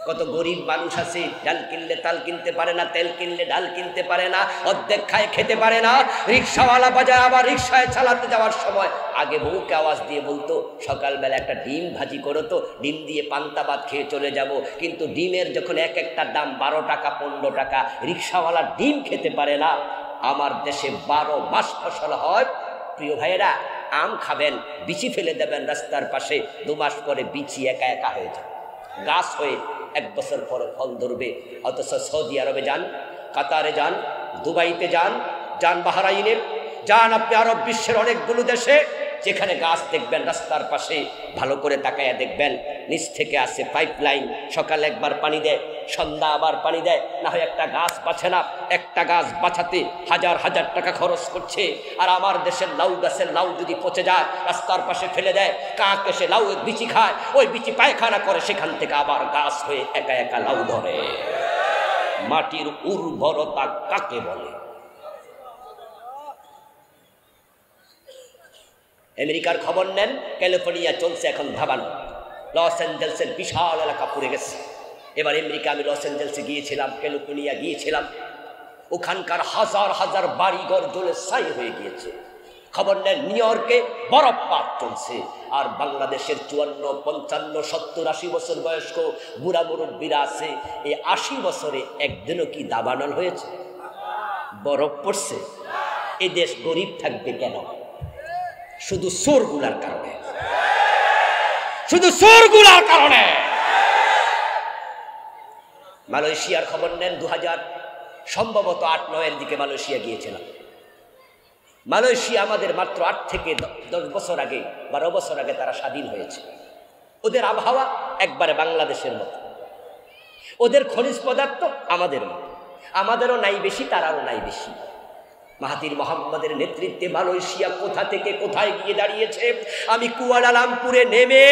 কত গরিব মানুষ আছে, ডাল কিনলে তাল কিনতে পারে না, তেল কিনলে ডাল কিনতে পারে না, অর্ধেক খায় খেতে পারে না। রিক্সাওয়ালা বাজার আবার রিক্সায় চালাতে যাওয়ার সময় আগে বউকে আওয়াজ দিয়ে বলতো সকালবেলা একটা ডিম ভাজি করো তো, ডিম দিয়ে পান্তা ভাত খেয়ে চলে যাব। কিন্তু ডিমের যখন একটার দাম 12 টাকা 15 টাকা, রিক্সাওয়ালা ডিম খেতে পারে না। আমার দেশে 12 মাস ফসল হয়। প্রিয় ভাইয়েরা, আম খাবেন, বিচি ফেলে দেবেন রাস্তার পাশে, 2 মাস পরে বিচি একা একা হয়ে যায়, গাছ হয়ে 1 বছর পরে ফল ধরবে। অথচ সৌদি আরবে যান, কাতারে যান, দুবাইতে যান, যান বাহরাইনে যান, আপনি আরব বিশ্বের অনেকগুলো দেশে যেখানে গাছ দেখবেন রাস্তার পাশে, ভালো করে তাকায়া দেখবেন নিচ থেকে আসে পাইপলাইন, সকালে একবার পানি দেয়, সন্ধ্যা আবার পানি দেয়, না হয় একটা গাছ বাঁচে না। একটা গাছ বাঁচাতে হাজার হাজার টাকা খরচ করছে। আর আমার দেশের লাউ গাছের লাউ যদি পচে যায়, রাস্তার পাশে ফেলে দেয়, কাক এসে লাউয়ের বিচি খায়, ওই বিচি পায়খানা করে, সেখান থেকে আবার গাছ হয়ে একা একা লাউ ধরে। মাটির উর্বরতা কাকে বলে? আমেরিকার খবর নেন, ক্যালিফোর্নিয়া চলছে এখন ধাবানো, লস অ্যাঞ্জেলসের বিশাল এলাকা পুড়ে গেছে। এবার আমেরিকা, আমি লস অ্যাঞ্জেলসে গিয়েছিলাম, ক্যালিফোর্নিয়া গিয়েছিলাম, ওখানকার হাজার হাজার বাড়িঘর জ্বলে ছাই হয়ে গিয়েছে। খবর নেন নিউ ইয়র্কে বরফপাত চলছে। আর বাংলাদেশের 54, 55, 70, 80 বছর বয়স্ক বুড়া মুরব্বীরা আছে, এই 80 বছরে একদিনও কি দাবানল হয়েছে? বরফ পড়ছে? এই দেশ গরিব থাকবে কেন? শুধু চোরগুলার কারণে, শুধু চোরগুলার কারণে। মালয়েশিয়ার খবর নেন, 2000 সম্ভবত 8-9 দিকে মালয়েশিয়া গিয়েছিলাম। মালয়েশিয়া আমাদের মাত্র 8 থেকে 10 বছর আগে, 12 বছর আগে তারা স্বাধীন হয়েছে। ওদের আবহাওয়া একবারে বাংলাদেশের মতো, ওদের খনিজ পদার্থ আমাদের মতো, আমাদেরও নাই বেশি, তারাও নাই বেশি। মাহাতির মোহাম্মদের নেতৃত্বে মালয়েশিয়া কোথা থেকে কোথায় গিয়ে দাঁড়িয়েছে। আমি কুয়ালালামপুরে নেমে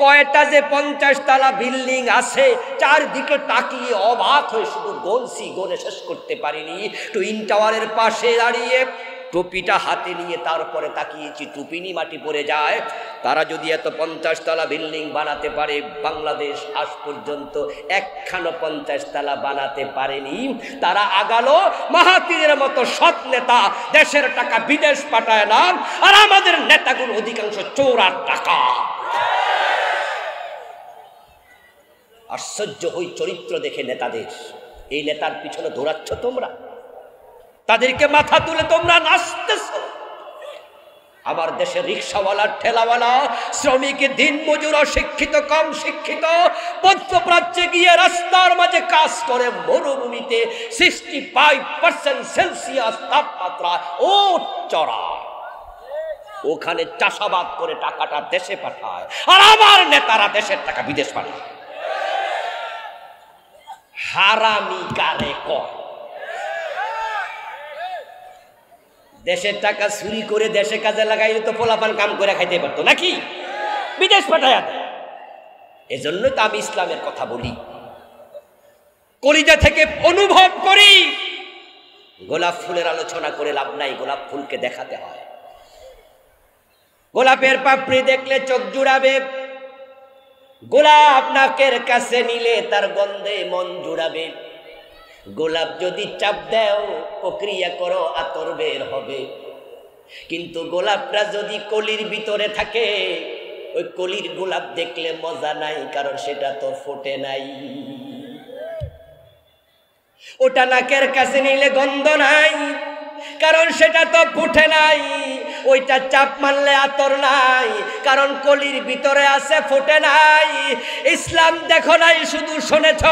কয়টা যে 50 তলা বিল্ডিং আছে, চারদিকে তাকিয়ে অবাক হয়ে শুধু গনছি, গনে শেষ করতে পারিনি। টুইন টাওয়ারের পাশে দাঁড়িয়ে টুপিটা হাতে নিয়ে তারপরে তাকিয়েছি, টুপিনি মাটি পড়ে যায়। তারা যদি এত 50 তলা বিল্ডিং বানাতে পারে, বাংলাদেশ আজ পর্যন্ত একখানো 50 তলা বানাতে পারেনি। তারা আগালো, মাহাতিরের মতো সৎ নেতা দেশের টাকা বিদেশ পাঠায় না, আর আমাদের নেতাগুলো অধিকাংশ চোর আর টাকা। আশ্চর্য হই চরিত্র দেখে নেতাদের। এই নেতার পিছনে দৌড়াচ্ছ তোমরা, তাদেরকে মাথা তুলে তোমরা নাচতেছ। আমার দেশের রিক্সাওয়ালা, ঠেলাওয়ালা, শ্রমিক, দিন মজুর, শিক্ষিত, কম শিক্ষিত, মধ্যপ্রাচ্যে গিয়ে রাস্তার মাঝে কাজ করে, মরুভূমিতে 65% সেলসিয়াস তাপমাত্রা ও চড়া, ওখানে চাষাবাদ করে টাকাটা দেশে পাঠায়, আর আমার নেতারা দেশের টাকা বিদেশ পাঠায়। হারামি কারে কয়? দেশের টাকা চুরি করে দেশে কাজে লাগাইলে তো পোলাপান কাম করে খাইতে পারতো নাকি? বিদেশ পাঠায় দেয়। এজন্যই তো আমি ইসলামের কথা বলি, কলিজা থেকে অনুভব করি। গোলাপ ফুলের আলোচনা করে লাভ নাই, গোলাপ ফুলকে দেখাতে হয়। গোলাপের পাপড়ি দেখলে চোখ জুড়াবে, গোলাপ নাকের কাছে নিলে তার গন্ধে মন জুড়াবে। গোলাপ যদি চাপ দেও, প্রক্রিয়া করো, আতর বের হবে। কিন্তু গোলাপটা যদি কলির ভিতরে থাকে, ওই কলির গোলাপ দেখলে মজা নাই, কারণ সেটা তো ফোটে নাই। ওটা নাকের কাছে নিলে গন্ধ নাই, কারণ সেটা তো ফুটে নাই। ওইটা চাপ মারলে আতর নাই, কারণ কলির ভিতরে আছে, ফোটে নাই। ইসলাম দেখো নাই, শুধু শুনেছ।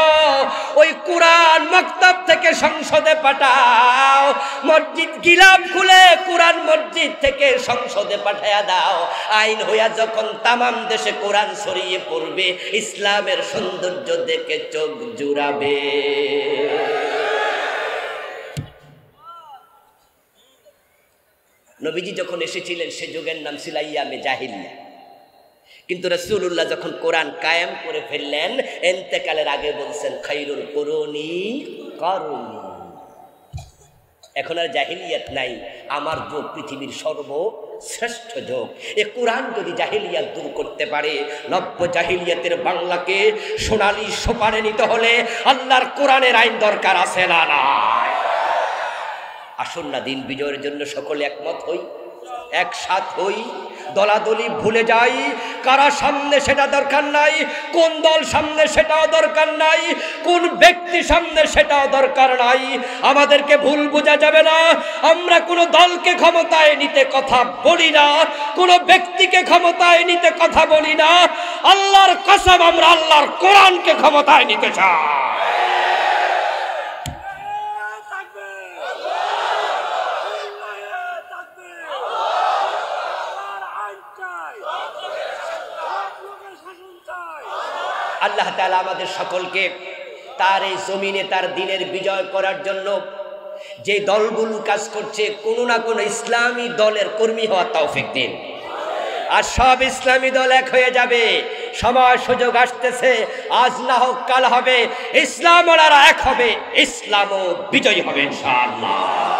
ওই কোরআন মক্তব থেকে সংসদে পাঠাও, মসজিদ গিলাপ খুলে কোরআন মসজিদ থেকে সংসদে পাঠায়া দাও। আইন হইয়া যখন তামাম দেশে কোরআন ছড়িয়ে পড়বে, ইসলামের সৌন্দর্য দেখে চোখ জুড়াবে। নবীজি যখন এসেছিলেন সে যুগের নাম ছিল আইয়ামে জাহিলিয়া, কিন্তু রাসূলুল্লাহ যখন কোরআন কায়েম করে ফেললেন, ইন্তেকালের আগে বলছেন খায়রুল কুরুনি কারুনি। এখন আর জাহিলিয়াত নাই, আমার যুগ পৃথিবীর সর্বশ্রেষ্ঠ যুগ। এ কোরআন যদি জাহিলিয়াত দূর করতে পারে, নব্য জাহিলিয়াতের বাংলাকে সোনালী সোপানে নিতে হলে আল্লাহর কোরআনের আইন দরকার আছে না নাই? আসুন না দিন বিজয়ের জন্য সকলে একমত হই, একসাথ হই, দলাদলি ভুলে যাই। কারা সামনে সেটা দরকার নাই, কোন দল সামনে সেটাও দরকার নাই, কোন ব্যক্তি সামনে সেটাও দরকার নাই। আমাদেরকে ভুল বোঝা যাবে না। আমরা কোন দলকে ক্ষমতায় নিতে কথা বলি না, কোন ব্যক্তিকে ক্ষমতায় নিতে কথা বলি না। আল্লাহর কসম, আমরা আল্লাহর কোরআনকে ক্ষমতায় নিতে চাই। আল্লাহ তাআলা আমাদের সকলকে তার এই জমিনে তার দিনের বিজয় করার জন্য যে দলগুলো কাজ করছে, কোনো না কোনো ইসলামী দলের কর্মী হওয়ার তৌফিক দিন। আর সব ইসলামী দল এক হয়ে যাবে। সময় সুযোগ আসতেছে, আজ না হোক কাল হবে। ইসলাম ওনারা এক হবে, ইসলামও বিজয়ী হবে ইনশাআল্লাহ।